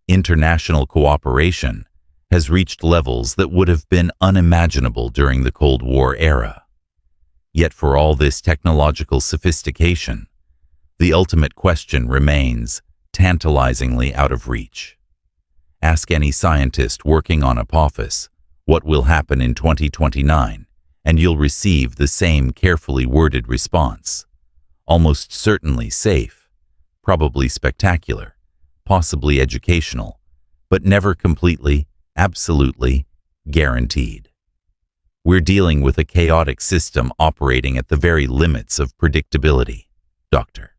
International cooperation has reached levels that would have been unimaginable during the Cold War era. Yet for all this technological sophistication, the ultimate question remains tantalizingly out of reach. Ask any scientist working on Apophis what will happen in 2029, and you'll receive the same carefully worded response. Almost certainly safe, probably spectacular, possibly educational, but never completely, absolutely guaranteed. We're dealing with a chaotic system operating at the very limits of predictability, Dr.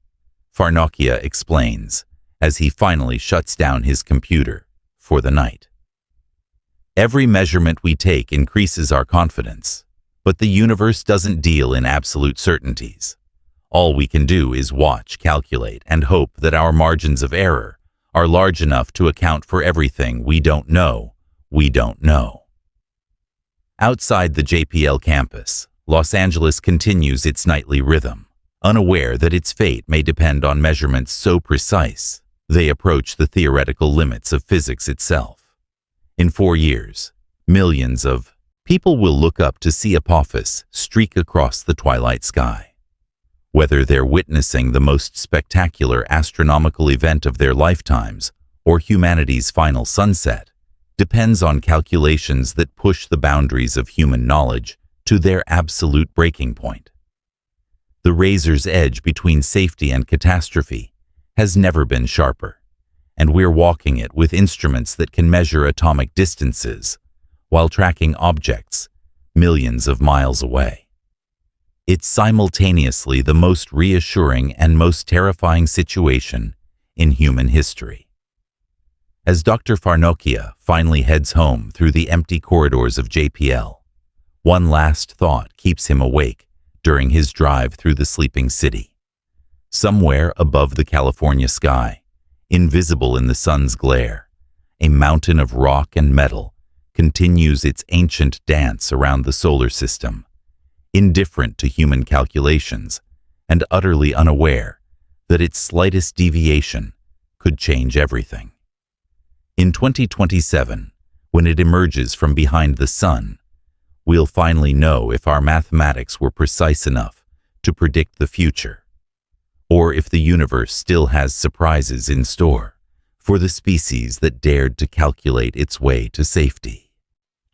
Farnokia explains, as he finally shuts down his computer for the night. Every measurement we take increases our confidence, but the universe doesn't deal in absolute certainties. All we can do is watch, calculate, and hope that our margins of error are large enough to account for everything we don't know. Outside the JPL campus, Los Angeles continues its nightly rhythm, unaware that its fate may depend on measurements so precise they approach the theoretical limits of physics itself. In 4 years, millions of people will look up to see Apophis streak across the twilight sky. Whether they're witnessing the most spectacular astronomical event of their lifetimes or humanity's final sunset depends on calculations that push the boundaries of human knowledge to their absolute breaking point. The razor's edge between safety and catastrophe has never been sharper, and we're walking it with instruments that can measure atomic distances while tracking objects millions of miles away. It's simultaneously the most reassuring and most terrifying situation in human history. As Dr. Farnokia finally heads home through the empty corridors of JPL, one last thought keeps him awake during his drive through the sleeping city. Somewhere above the California sky, invisible in the sun's glare, a mountain of rock and metal continues its ancient dance around the solar system, indifferent to human calculations and utterly unaware that its slightest deviation could change everything. In 2027, when it emerges from behind the sun, we'll finally know if our mathematics were precise enough to predict the future, or if the universe still has surprises in store for the species that dared to calculate its way to safety.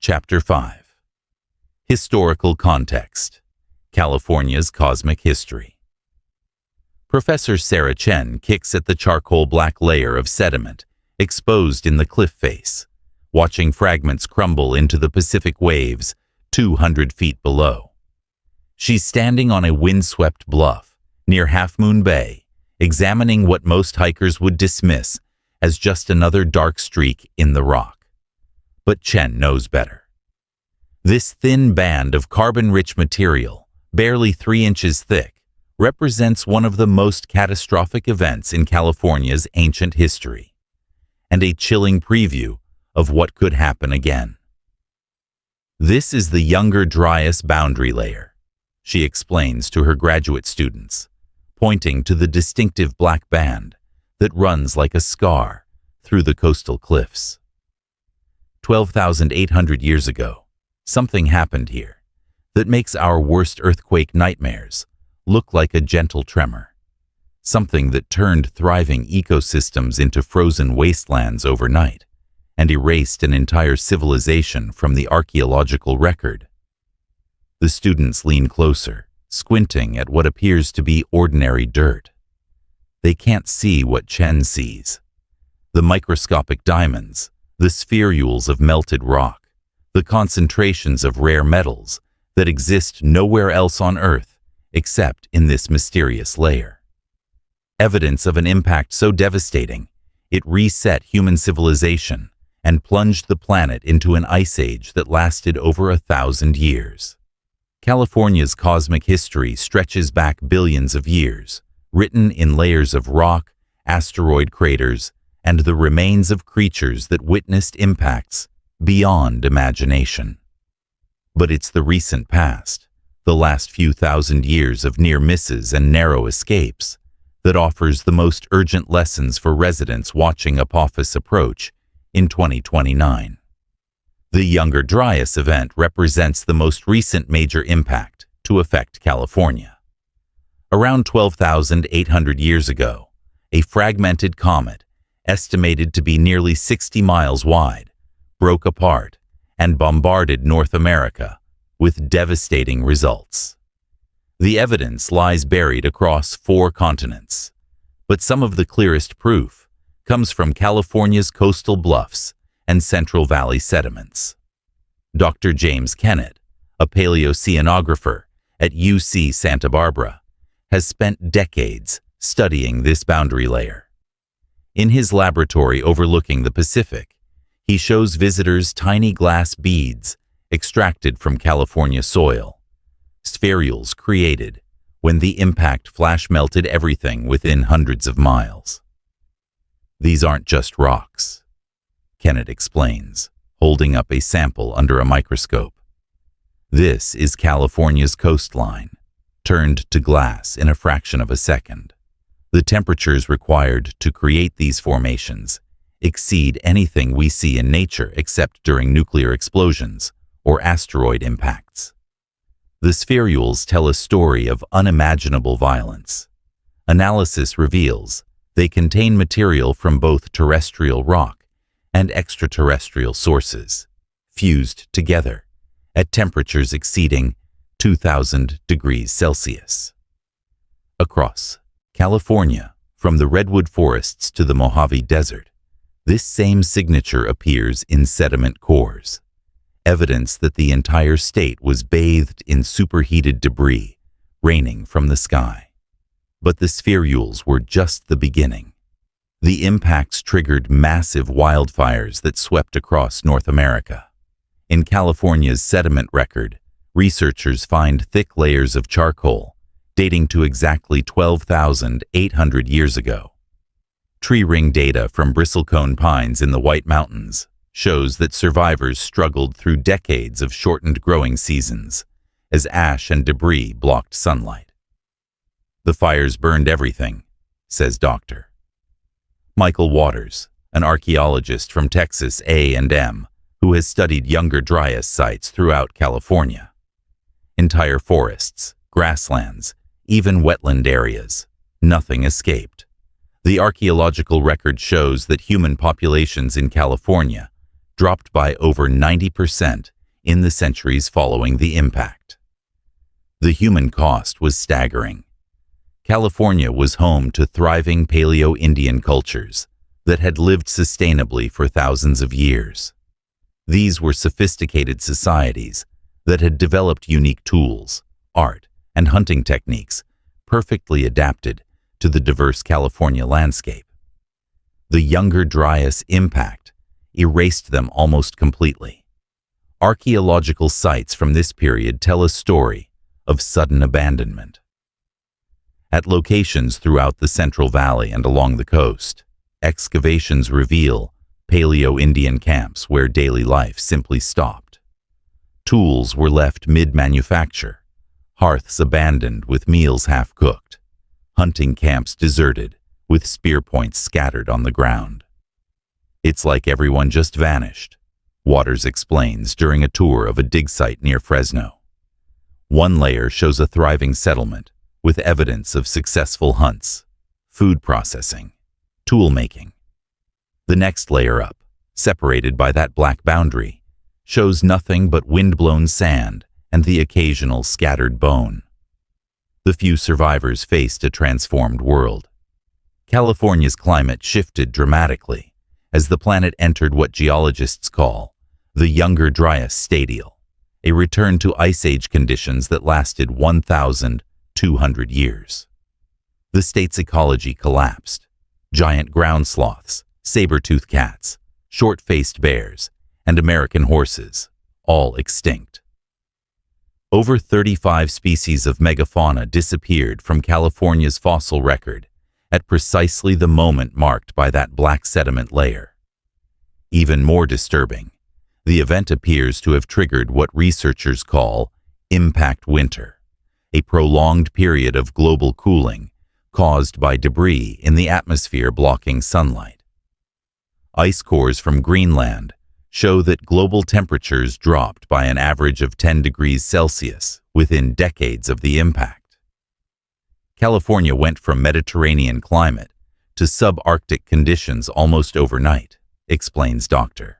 Chapter 5. Historical Context. California's Cosmic History. Professor Sarah Chen kicks at the charcoal black layer of sediment exposed in the cliff face, watching fragments crumble into the Pacific waves 200 feet below. She's standing on a windswept bluff near Half Moon Bay, examining what most hikers would dismiss as just another dark streak in the rock. But Chen knows better. This thin band of carbon-rich material, barely 3 inches thick, represents one of the most catastrophic events in California's ancient history, and a chilling preview of what could happen again. This is the Younger Dryas boundary layer, she explains to her graduate students, pointing to the distinctive black band that runs like a scar through the coastal cliffs. 12,800 years ago, something happened here that makes our worst earthquake nightmares look like a gentle tremor. Something that turned thriving ecosystems into frozen wastelands overnight and erased an entire civilization from the archaeological record. The students lean closer, squinting at what appears to be ordinary dirt. They can't see what Chen sees: the microscopic diamonds, the spherules of melted rock, the concentrations of rare metals that exist nowhere else on Earth except in this mysterious layer. Evidence of an impact so devastating, it reset human civilization and plunged the planet into an ice age that lasted over 1,000 years. California's cosmic history stretches back billions of years, written in layers of rock, asteroid craters, and the remains of creatures that witnessed impacts beyond imagination. But it's the recent past, the last few thousand years of near misses and narrow escapes, that offers the most urgent lessons for residents watching Apophis approach in 2029. The Younger Dryas event represents the most recent major impact to affect California. Around 12,800 years ago, a fragmented comet, estimated to be nearly 60 miles wide, broke apart and bombarded North America with devastating results. The evidence lies buried across 4 continents, but some of the clearest proof comes from California's coastal bluffs and Central Valley sediments. Dr. James Kennett, a paleoceanographer at UC Santa Barbara, has spent decades studying this boundary layer. In his laboratory overlooking the Pacific, he shows visitors tiny glass beads extracted from California soil, spherules created when the impact flash melted everything within hundreds of miles. These aren't just rocks, Kennett explains, holding up a sample under a microscope. This is California's coastline, turned to glass in a fraction of a second. The temperatures required to create these formations exceed anything we see in nature except during nuclear explosions or asteroid impacts. The spherules tell a story of unimaginable violence. Analysis reveals they contain material from both terrestrial rock and extraterrestrial sources, fused together at temperatures exceeding 2,000 degrees Celsius. Across California, from the redwood forests to the Mojave Desert, this same signature appears in sediment cores, evidence that the entire state was bathed in superheated debris raining from the sky. But the spherules were just the beginning. The impacts triggered massive wildfires that swept across North America. In California's sediment record, researchers find thick layers of charcoal dating to exactly 12,800 years ago. Tree ring data from bristlecone pines in the White Mountains shows that survivors struggled through decades of shortened growing seasons as ash and debris blocked sunlight. The fires burned everything, says Dr. Michael Waters, an archaeologist from Texas A&M, who has studied Younger Dryas sites throughout California. Entire forests, grasslands, even wetland areas, nothing escaped. The archaeological record shows that human populations in California dropped by over 90% in the centuries following the impact. The human cost was staggering. California was home to thriving Paleo-Indian cultures that had lived sustainably for thousands of years. These were sophisticated societies that had developed unique tools, art, and hunting techniques perfectly adapted to the diverse California landscape. The Younger Dryas impact erased them almost completely. Archaeological sites from this period tell a story of sudden abandonment. At locations throughout the Central Valley and along the coast, excavations reveal Paleo-Indian camps where daily life simply stopped. Tools were left mid-manufacture, hearths abandoned with meals half-cooked, hunting camps deserted with spear points scattered on the ground. It's like everyone just vanished, Waters explains during a tour of a dig site near Fresno. One layer shows a thriving settlement with evidence of successful hunts, food processing, tool making. The next layer up, separated by that black boundary, shows nothing but wind-blown sand and the occasional scattered bone. The few survivors faced a transformed world. California's climate shifted dramatically as the planet entered what geologists call the Younger Dryas stadial, a return to Ice Age conditions that lasted 1,200 years. The state's ecology collapsed. Giant ground sloths, saber-toothed cats, short-faced bears, and American horses, all extinct. Over 35 species of megafauna disappeared from California's fossil record at precisely the moment marked by that black sediment layer. Even more disturbing, the event appears to have triggered what researchers call impact winter, a prolonged period of global cooling caused by debris in the atmosphere blocking sunlight. Ice cores from Greenland show that global temperatures dropped by an average of 10 degrees Celsius within decades of the impact. California went from Mediterranean climate to subarctic conditions almost overnight, explains Dr.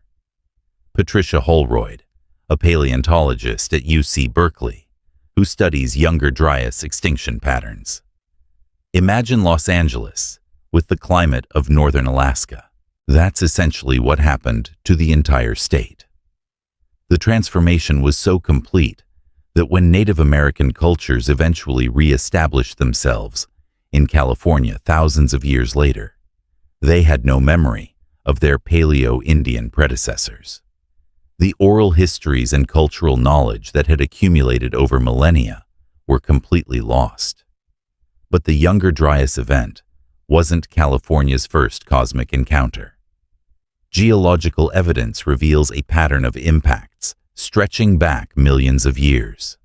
Patricia Holroyd, a paleontologist at UC Berkeley, who studies Younger Dryas extinction patterns. Imagine Los Angeles with the climate of northern Alaska. That's essentially what happened to the entire state. The transformation was so complete that when Native American cultures eventually re-established themselves in California thousands of years later, they had no memory of their Paleo-Indian predecessors. The oral histories and cultural knowledge that had accumulated over millennia were completely lost. But the Younger Dryas event wasn't California's first cosmic encounter. Geological evidence reveals a pattern of impacts stretching back millions of years.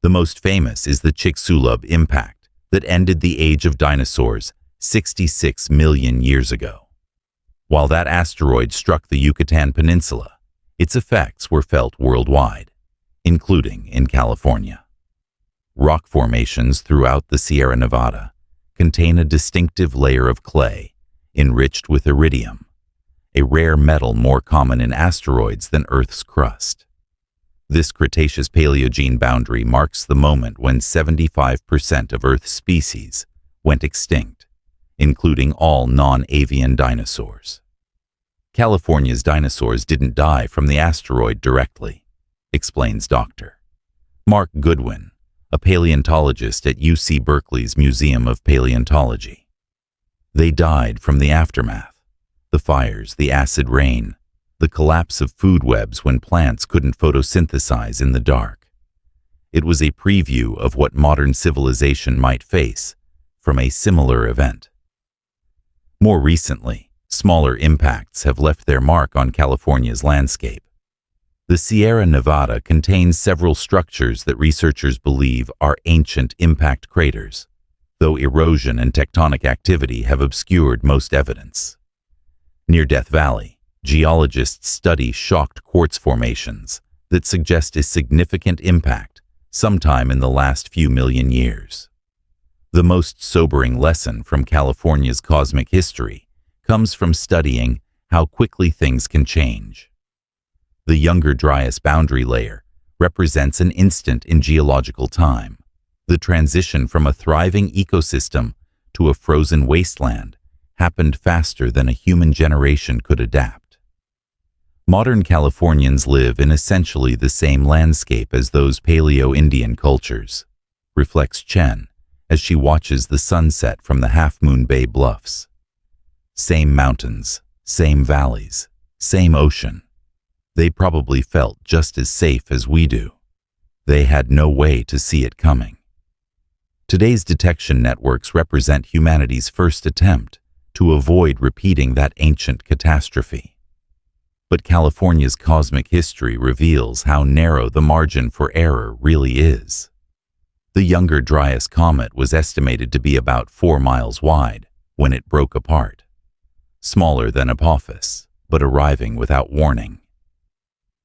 The most famous is the Chicxulub impact that ended the age of dinosaurs 66 million years ago. While that asteroid struck the Yucatan Peninsula, its effects were felt worldwide, including in California. Rock formations throughout the Sierra Nevada contain a distinctive layer of clay enriched with iridium, a rare metal more common in asteroids than Earth's crust. This Cretaceous-Paleogene boundary marks the moment when 75% of Earth's species went extinct, including all non-avian dinosaurs. California's dinosaurs didn't die from the asteroid directly, explains Dr. Mark Goodwin, a paleontologist at UC Berkeley's Museum of Paleontology. They died from the aftermath. The fires, the acid rain, the collapse of food webs when plants couldn't photosynthesize in the dark. It was a preview of what modern civilization might face from a similar event. More recently, smaller impacts have left their mark on California's landscape. The Sierra Nevada contains several structures that researchers believe are ancient impact craters, though erosion and tectonic activity have obscured most evidence. Near Death Valley, geologists study shocked quartz formations that suggest a significant impact sometime in the last few million years. The most sobering lesson from California's cosmic history comes from studying how quickly things can change. The Younger Dryas boundary layer represents an instant in geological time, the transition from a thriving ecosystem to a frozen wasteland happened faster than a human generation could adapt. Modern Californians live in essentially the same landscape as those Paleo-Indian cultures, reflects Chen as she watches the sunset from the Half Moon Bay bluffs. Same mountains, same valleys, same ocean. They probably felt just as safe as we do. They had no way to see it coming. Today's detection networks represent humanity's first attempt to avoid repeating that ancient catastrophe. But California's cosmic history reveals how narrow the margin for error really is. The Younger Dryas comet was estimated to be about 4 miles wide when it broke apart, smaller than Apophis, but arriving without warning.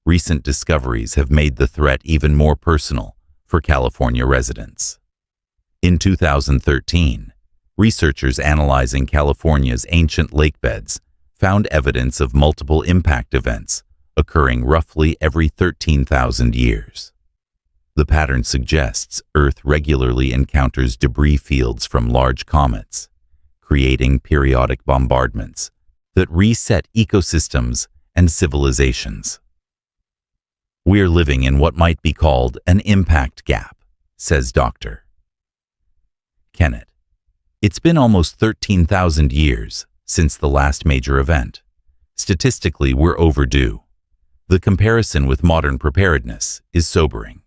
Recent discoveries have made the threat even more personal for California residents. In 2013, researchers analyzing California's ancient lakebeds found evidence of multiple impact events occurring roughly every 13,000 years. The pattern suggests Earth regularly encounters debris fields from large comets, creating periodic bombardments that reset ecosystems and civilizations. We're living in what might be called an impact gap, says Dr. Kennett. It's been almost 13,000 years since the last major event. Statistically, we're overdue. The comparison with modern preparedness is sobering.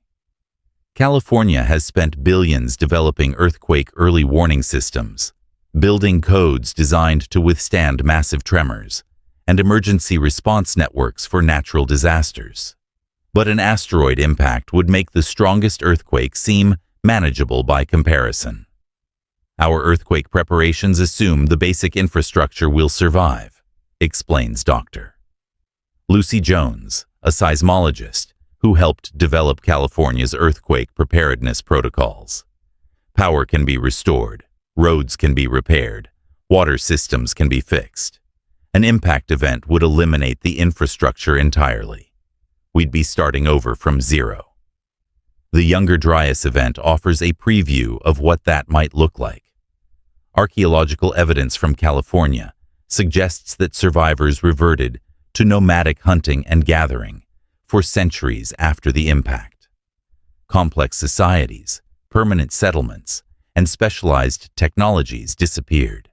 California has spent billions developing earthquake early warning systems, building codes designed to withstand massive tremors, and emergency response networks for natural disasters. But an asteroid impact would make the strongest earthquake seem manageable by comparison. Our earthquake preparations assume the basic infrastructure will survive, explains Dr. Lucy Jones, a seismologist who helped develop California's earthquake preparedness protocols. Power can be restored, roads can be repaired, water systems can be fixed. An impact event would eliminate the infrastructure entirely. We'd be starting over from zero. The Younger Dryas event offers a preview of what that might look like. Archaeological evidence from California suggests that survivors reverted to nomadic hunting and gathering for centuries after the impact. Complex societies, permanent settlements, and specialized technologies disappeared.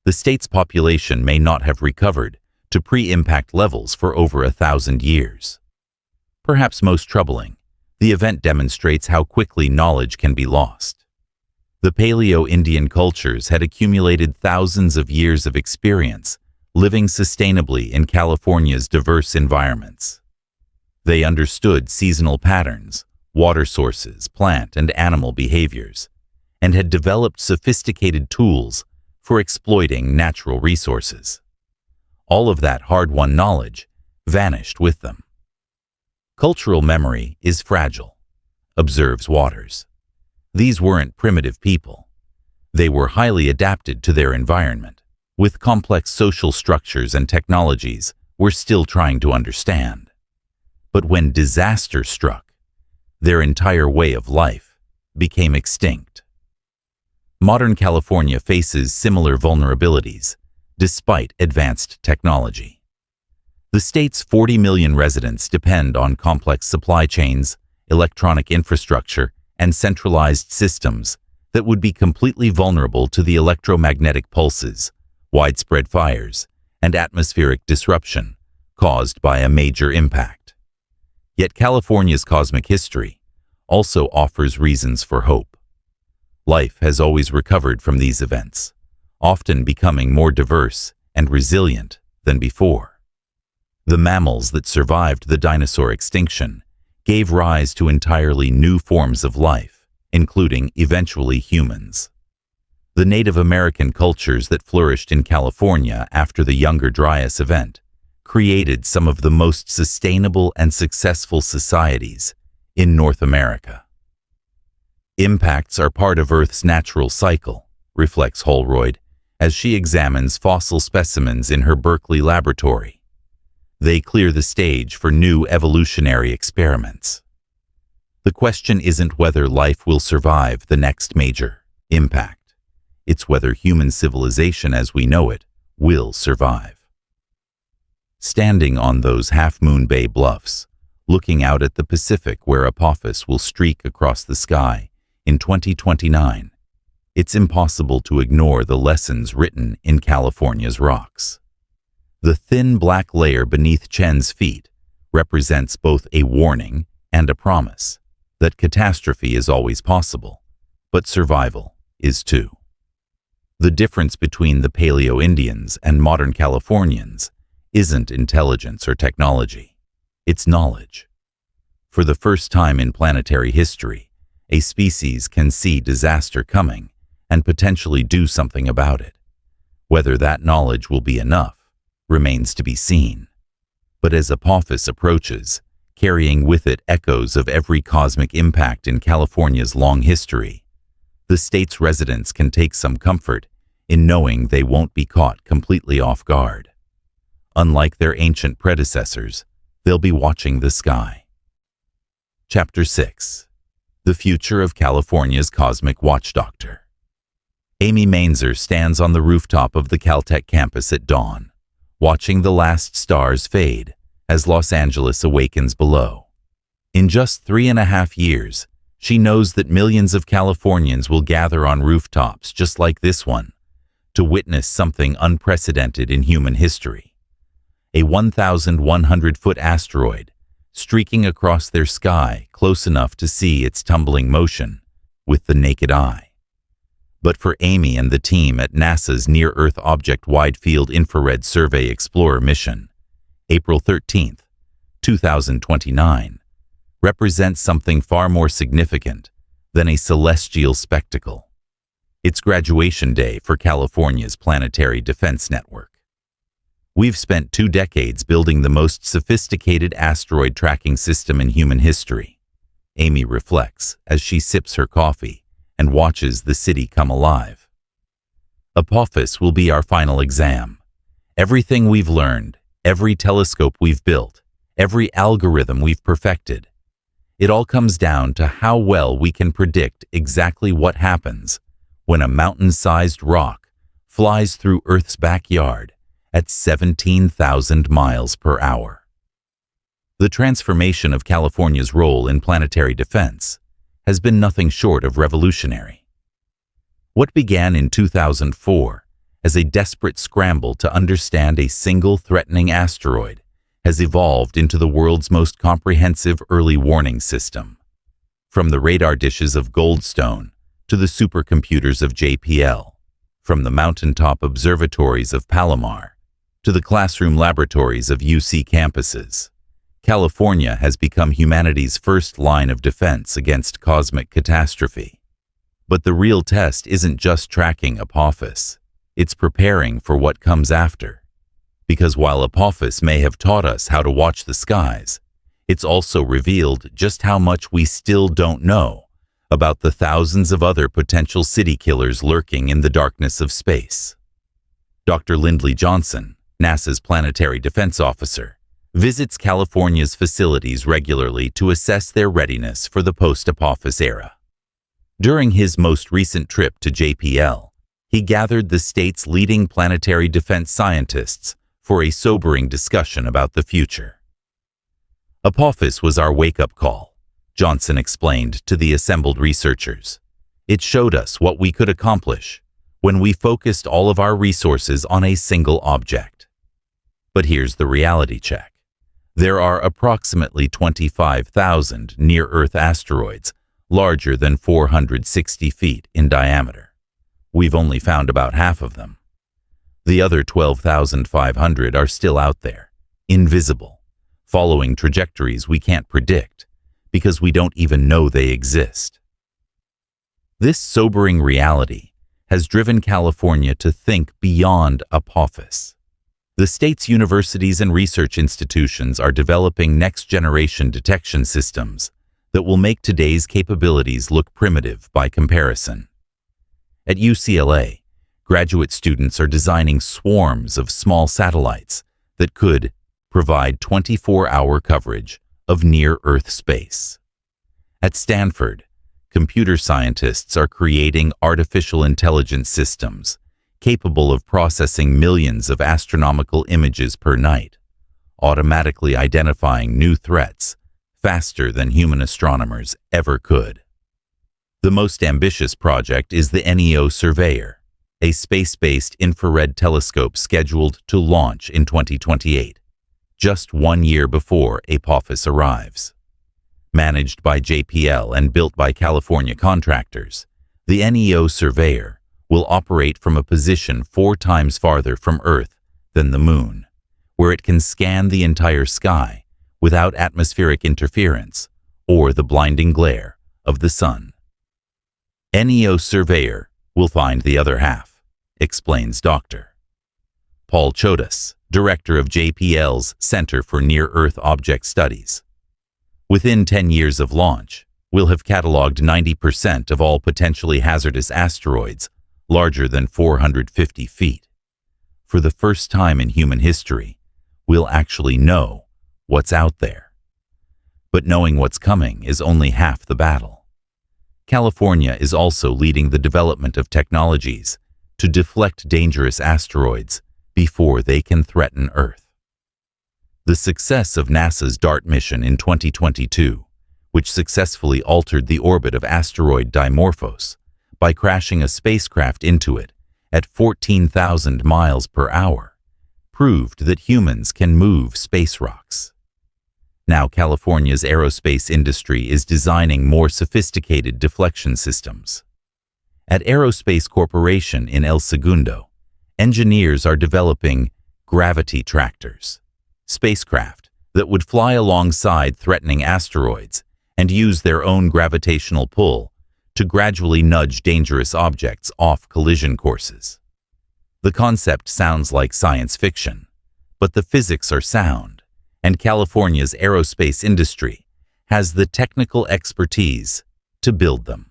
The state's population may not have recovered to pre-impact levels for over 1,000 years. Perhaps most troubling, the event demonstrates how quickly knowledge can be lost. The Paleo-Indian cultures had accumulated thousands of years of experience living sustainably in California's diverse environments. They understood seasonal patterns, water sources, plant and animal behaviors, and had developed sophisticated tools for exploiting natural resources. All of that hard-won knowledge vanished with them. Cultural memory is fragile, observes Waters. These weren't primitive people. They were highly adapted to their environment, with complex social structures and technologies we're still trying to understand. But when disaster struck, their entire way of life became extinct. Modern California faces similar vulnerabilities, despite advanced technology. The state's 40 million residents depend on complex supply chains, electronic infrastructure, and centralized systems that would be completely vulnerable to the electromagnetic pulses, widespread fires, and atmospheric disruption caused by a major impact. Yet California's cosmic history also offers reasons for hope. Life has always recovered from these events, often becoming more diverse and resilient than before. The mammals that survived the dinosaur extinction gave rise to entirely new forms of life, including eventually humans. The Native American cultures that flourished in California after the Younger Dryas event created some of the most sustainable and successful societies in North America. Impacts are part of Earth's natural cycle, reflects Holroyd, as she examines fossil specimens in her Berkeley laboratory. They clear the stage for new evolutionary experiments. The question isn't whether life will survive the next major impact. It's whether human civilization as we know it will survive. Standing on those Half-Moon Bay bluffs, looking out at the Pacific where Apophis will streak across the sky in 2029, it's impossible to ignore the lessons written in California's rocks. The thin black layer beneath Chen's feet represents both a warning and a promise that catastrophe is always possible, but survival is too. The difference between the Paleo-Indians and modern Californians isn't intelligence or technology, it's knowledge. For the first time in planetary history, a species can see disaster coming and potentially do something about it. Whether that knowledge will be enough remains to be seen. But as Apophis approaches, carrying with it echoes of every cosmic impact in California's long history, the state's residents can take some comfort in knowing they won't be caught completely off guard. Unlike their ancient predecessors, they'll be watching the sky. Chapter 6. The Future of California's Cosmic Watchdoctor. Amy Mainzer stands on the rooftop of the Caltech campus at dawn, watching the last stars fade as Los Angeles awakens below. In just 3.5 years, she knows that millions of Californians will gather on rooftops just like this one to witness something unprecedented in human history. A 1,100-foot asteroid streaking across their sky close enough to see its tumbling motion with the naked eye. But for Amy and the team at NASA's Near-Earth Object Wide Field Infrared Survey Explorer mission, April 13, 2029, represents something far more significant than a celestial spectacle. It's graduation day for California's planetary defense network. We've spent 2 decades building the most sophisticated asteroid tracking system in human history. Amy reflects as she sips her coffee and watches the city come alive. Apophis will be our final exam. Everything we've learned, every telescope we've built, every algorithm we've perfected, it all comes down to how well we can predict exactly what happens when a mountain-sized rock flies through Earth's backyard at 17,000 miles per hour. The transformation of California's role in planetary defense has been nothing short of revolutionary. What began in 2004 as a desperate scramble to understand a single threatening asteroid has evolved into the world's most comprehensive early warning system. From the radar dishes of Goldstone to the supercomputers of JPL, from the mountaintop observatories of Palomar to the classroom laboratories of UC campuses, California has become humanity's first line of defense against cosmic catastrophe. But the real test isn't just tracking Apophis, it's preparing for what comes after. Because while Apophis may have taught us how to watch the skies, it's also revealed just how much we still don't know about the thousands of other potential city killers lurking in the darkness of space. Dr. Lindley Johnson, NASA's planetary defense officer, visits California's facilities regularly to assess their readiness for the post-Apophis era. During his most recent trip to JPL, he gathered the state's leading planetary defense scientists for a sobering discussion about the future. Apophis was our wake-up call, Johnson explained to the assembled researchers. It showed us what we could accomplish when we focused all of our resources on a single object. But here's the reality check. There are approximately 25,000 near-Earth asteroids larger than 460 feet in diameter. We've only found about half of them. The other 12,500 are still out there, invisible, following trajectories we can't predict because we don't even know they exist. This sobering reality has driven California to think beyond Apophis. The state's universities and research institutions are developing next-generation detection systems that will make today's capabilities look primitive by comparison. At UCLA, graduate students are designing swarms of small satellites that could provide 24-hour coverage of near-Earth space. At Stanford, computer scientists are creating artificial intelligence systems capable of processing millions of astronomical images per night, automatically identifying new threats faster than human astronomers ever could. The most ambitious project is the NEO Surveyor, a space-based infrared telescope scheduled to launch in 2028, just 1 year before Apophis arrives. Managed by JPL and built by California contractors, the NEO Surveyor will operate from a position 4 times farther from Earth than the Moon, where it can scan the entire sky without atmospheric interference or the blinding glare of the sun. NEO Surveyor will find the other half, explains Dr. Paul Chodas, director of JPL's Center for Near-Earth Object Studies. Within 10 years of launch, we'll have cataloged 90% of all potentially hazardous asteroids larger than 450 feet. For the first time in human history, we'll actually know what's out there. But knowing what's coming is only half the battle. California is also leading the development of technologies to deflect dangerous asteroids before they can threaten Earth. The success of NASA's DART mission in 2022, which successfully altered the orbit of asteroid Dimorphos by crashing a spacecraft into it at 14,000 miles per hour, proved that humans can move space rocks. Now California's aerospace industry is designing more sophisticated deflection systems. At Aerospace Corporation in El Segundo, engineers are developing gravity tractors, spacecraft that would fly alongside threatening asteroids and use their own gravitational pull to gradually nudge dangerous objects off collision courses. The concept sounds like science fiction, but the physics are sound, and California's aerospace industry has the technical expertise to build them.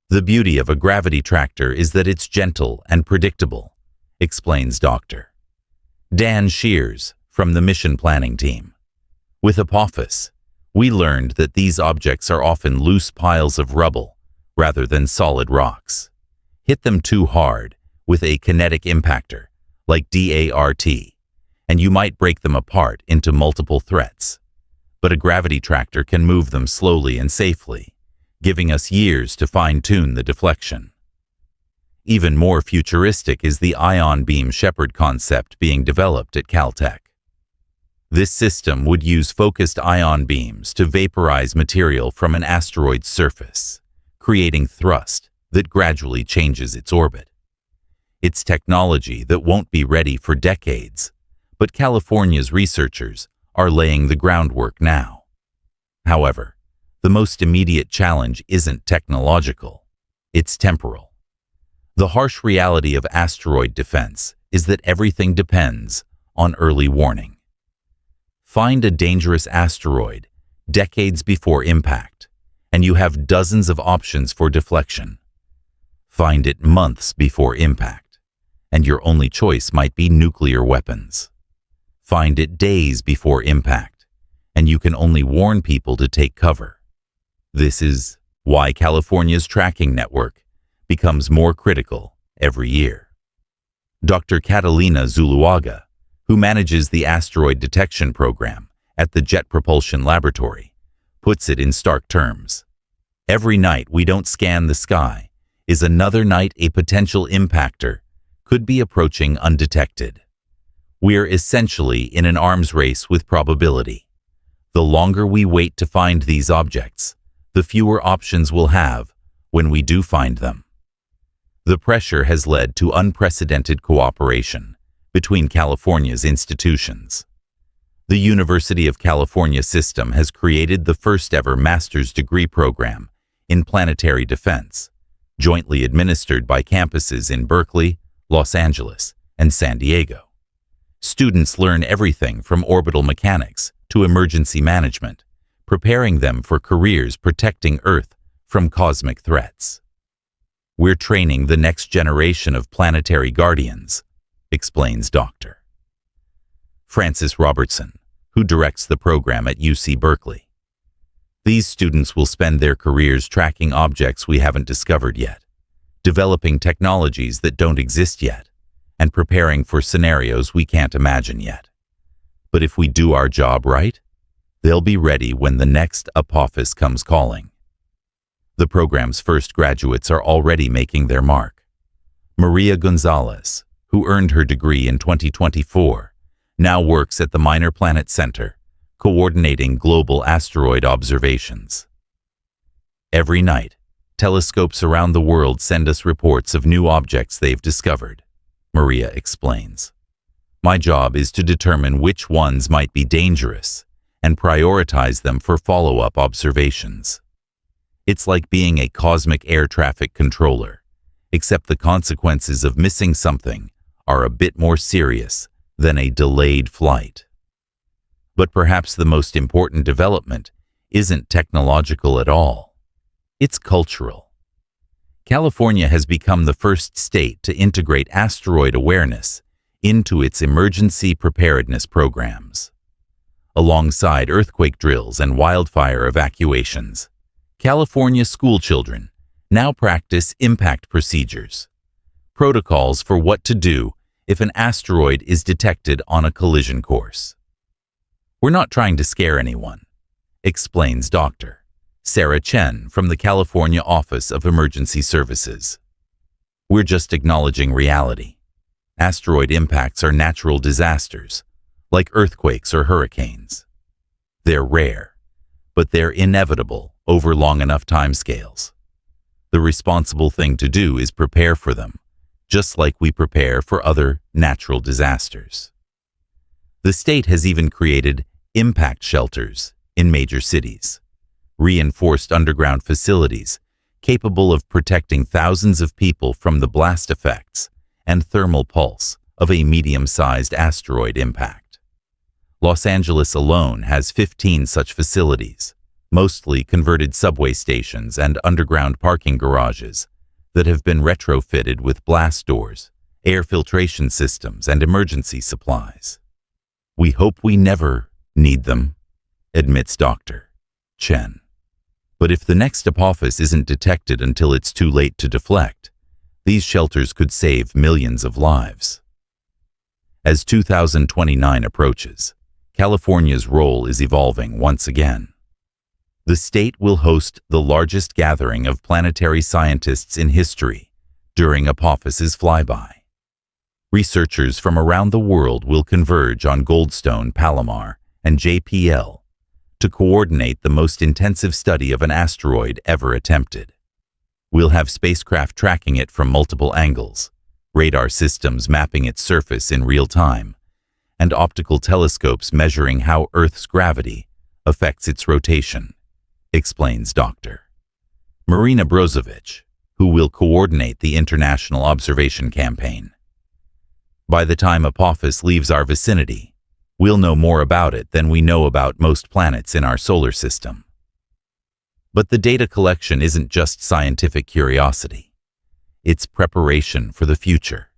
The beauty of a gravity tractor is that it's gentle and predictable, explains Dr. Dan Shears from the mission planning team. With Apophis, we learned that these objects are often loose piles of rubble rather than solid rocks. Hit them too hard with a kinetic impactor, like DART, and you might break them apart into multiple threats. But a gravity tractor can move them slowly and safely, giving us years to fine-tune the deflection. Even more futuristic is the ion beam shepherd concept being developed at Caltech. This system would use focused ion beams to vaporize material from an asteroid's surface, creating thrust that gradually changes its orbit. It's technology that won't be ready for decades, but California's researchers are laying the groundwork now. However, the most immediate challenge isn't technological, it's temporal. The harsh reality of asteroid defense is that everything depends on early warning. Find a dangerous asteroid decades before impact, and you have dozens of options for deflection. Find it months before impact, and your only choice might be nuclear weapons. Find it days before impact, and you can only warn people to take cover. This is why California's tracking network becomes more critical every year. Dr. Catalina Zuluaga, who manages the asteroid detection program at the Jet Propulsion Laboratory, puts it in stark terms. Every night we don't scan the sky is another night a potential impactor could be approaching undetected. We're essentially in an arms race with probability. The longer we wait to find these objects, the fewer options we'll have when we do find them. The pressure has led to unprecedented cooperation between California's institutions. The University of California system has created the first-ever master's degree program in planetary defense, jointly administered by campuses in Berkeley, Los Angeles, and San Diego. Students learn everything from orbital mechanics to emergency management, preparing them for careers protecting Earth from cosmic threats. We're training the next generation of planetary guardians, explains Dr. Francis Robertson, who directs the program at UC Berkeley. These students will spend their careers tracking objects we haven't discovered yet, developing technologies that don't exist yet, and preparing for scenarios we can't imagine yet. But if we do our job right, they'll be ready when the next Apophis comes calling. The program's first graduates are already making their mark. Maria Gonzalez, who earned her degree in 2024, now works at the Minor Planet Center, coordinating global asteroid observations. Every night, telescopes around the world send us reports of new objects they've discovered, Maria explains. My job is to determine which ones might be dangerous and prioritize them for follow-up observations. It's like being a cosmic air traffic controller, except the consequences of missing something are a bit more serious than a delayed flight. But perhaps the most important development isn't technological at all. It's cultural. California has become the first state to integrate asteroid awareness into its emergency preparedness programs. Alongside earthquake drills and wildfire evacuations, California schoolchildren now practice impact procedures, protocols for what to do if an asteroid is detected on a collision course. We're not trying to scare anyone, explains Dr. Sarah Chen from the California Office of Emergency Services. We're just acknowledging reality. Asteroid impacts are natural disasters, like earthquakes or hurricanes. They're rare, but they're inevitable over long enough timescales. The responsible thing to do is prepare for them, just like we prepare for other natural disasters. The state has even created impact shelters in major cities, reinforced underground facilities capable of protecting thousands of people from the blast effects and thermal pulse of a medium-sized asteroid impact. Los Angeles alone has 15 such facilities, mostly converted subway stations and underground parking garages that have been retrofitted with blast doors, air filtration systems, and emergency supplies. We hope we never need them, admits Dr. Chen. But if the next Apophis isn't detected until it's too late to deflect, these shelters could save millions of lives. As 2029 approaches, California's role is evolving once again. The state will host the largest gathering of planetary scientists in history during Apophis's flyby. Researchers from around the world will converge on Goldstone, Palomar, and JPL to coordinate the most intensive study of an asteroid ever attempted. We'll have spacecraft tracking it from multiple angles, radar systems mapping its surface in real time, and optical telescopes measuring how Earth's gravity affects its rotation, explains Dr. Marina Brozovic, who will coordinate the international observation campaign. By the time Apophis leaves our vicinity, we'll know more about it than we know about most planets in our solar system. But the data collection isn't just scientific curiosity. It's preparation for the future.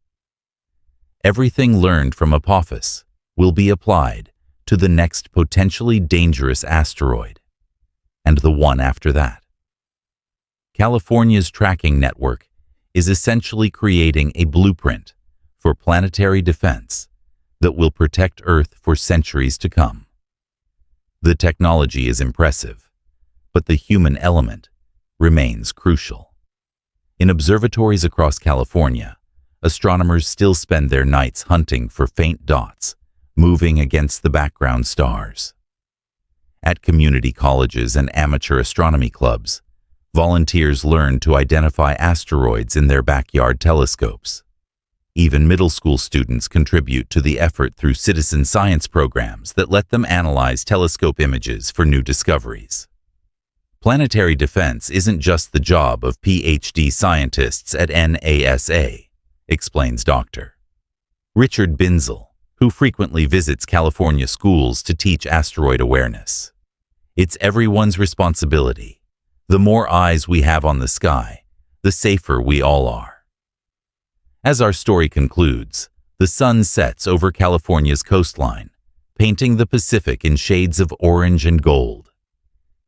Everything learned from Apophis will be applied to the next potentially dangerous asteroid, and the one after that. California's tracking network is essentially creating a blueprint for planetary defense that will protect Earth for centuries to come. The technology is impressive, but the human element remains crucial. In observatories across California, astronomers still spend their nights hunting for faint dots moving against the background stars. At community colleges and amateur astronomy clubs, volunteers learn to identify asteroids in their backyard telescopes. Even middle school students contribute to the effort through citizen science programs that let them analyze telescope images for new discoveries. Planetary defense isn't just the job of PhD scientists at NASA, explains Dr. Richard Binzel, who frequently visits California schools to teach asteroid awareness. It's everyone's responsibility. The more eyes we have on the sky, the safer we all are. As our story concludes, the sun sets over California's coastline, painting the Pacific in shades of orange and gold.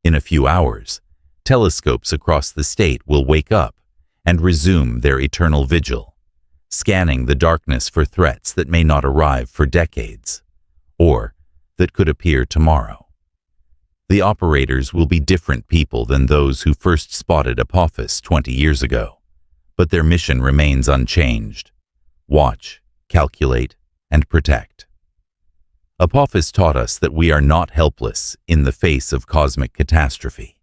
In a few hours, telescopes across the state will wake up and resume their eternal vigil, scanning the darkness for threats that may not arrive for decades, or that could appear tomorrow. The operators will be different people than those who first spotted Apophis 20 years ago. But their mission remains unchanged: watch, calculate, and protect. Apophis taught us that we are not helpless in the face of cosmic catastrophe.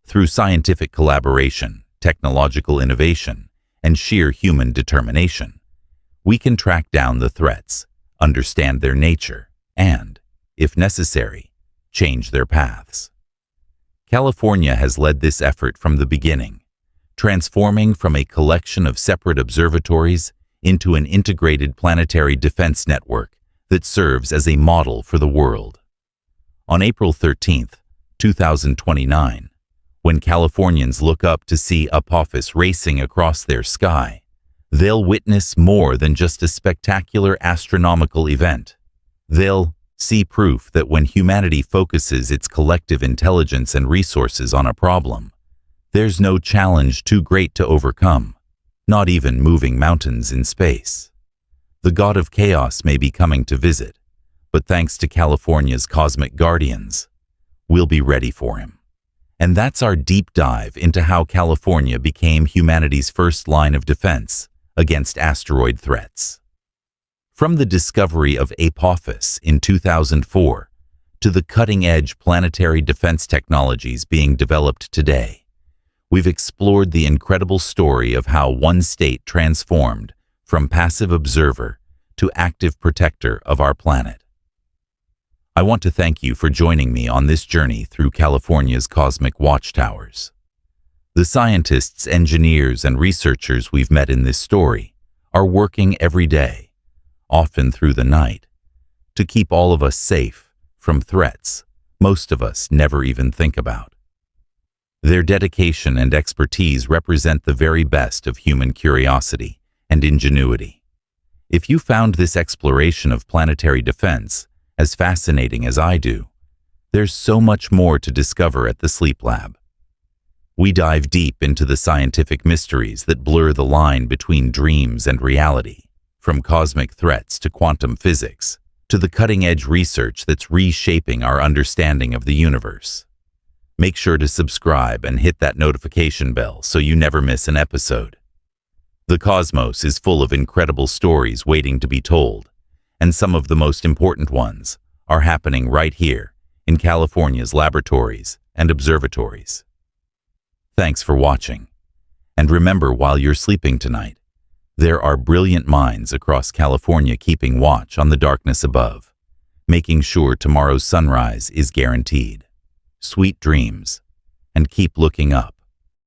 Through scientific collaboration, technological innovation, and sheer human determination, we can track down the threats, understand their nature, and, if necessary, change their paths. California has led this effort from the beginning, transforming from a collection of separate observatories into an integrated planetary defense network that serves as a model for the world. On April 13, 2029, when Californians look up to see Apophis racing across their sky, they'll witness more than just a spectacular astronomical event. They'll see proof that when humanity focuses its collective intelligence and resources on a problem, there's no challenge too great to overcome, not even moving mountains in space. The god of chaos may be coming to visit, but thanks to California's cosmic guardians, we'll be ready for him. And that's our deep dive into how California became humanity's first line of defense against asteroid threats. From the discovery of Apophis in 2004 to the cutting-edge planetary defense technologies being developed today, we've explored the incredible story of how one state transformed from passive observer to active protector of our planet. I want to thank you for joining me on this journey through California's cosmic watchtowers. The scientists, engineers, and researchers we've met in this story are working every day, often through the night, to keep all of us safe from threats most of us never even think about. Their dedication and expertise represent the very best of human curiosity and ingenuity. If you found this exploration of planetary defense as fascinating as I do, there's so much more to discover at the Sleep Lab. We dive deep into the scientific mysteries that blur the line between dreams and reality, from cosmic threats to quantum physics, to the cutting-edge research that's reshaping our understanding of the universe. Make sure to subscribe and hit that notification bell so you never miss an episode. The cosmos is full of incredible stories waiting to be told, and some of the most important ones are happening right here in California's laboratories and observatories. Thanks for watching. And remember, while you're sleeping tonight, there are brilliant minds across California keeping watch on the darkness above, making sure tomorrow's sunrise is guaranteed. Sweet dreams, and keep looking up.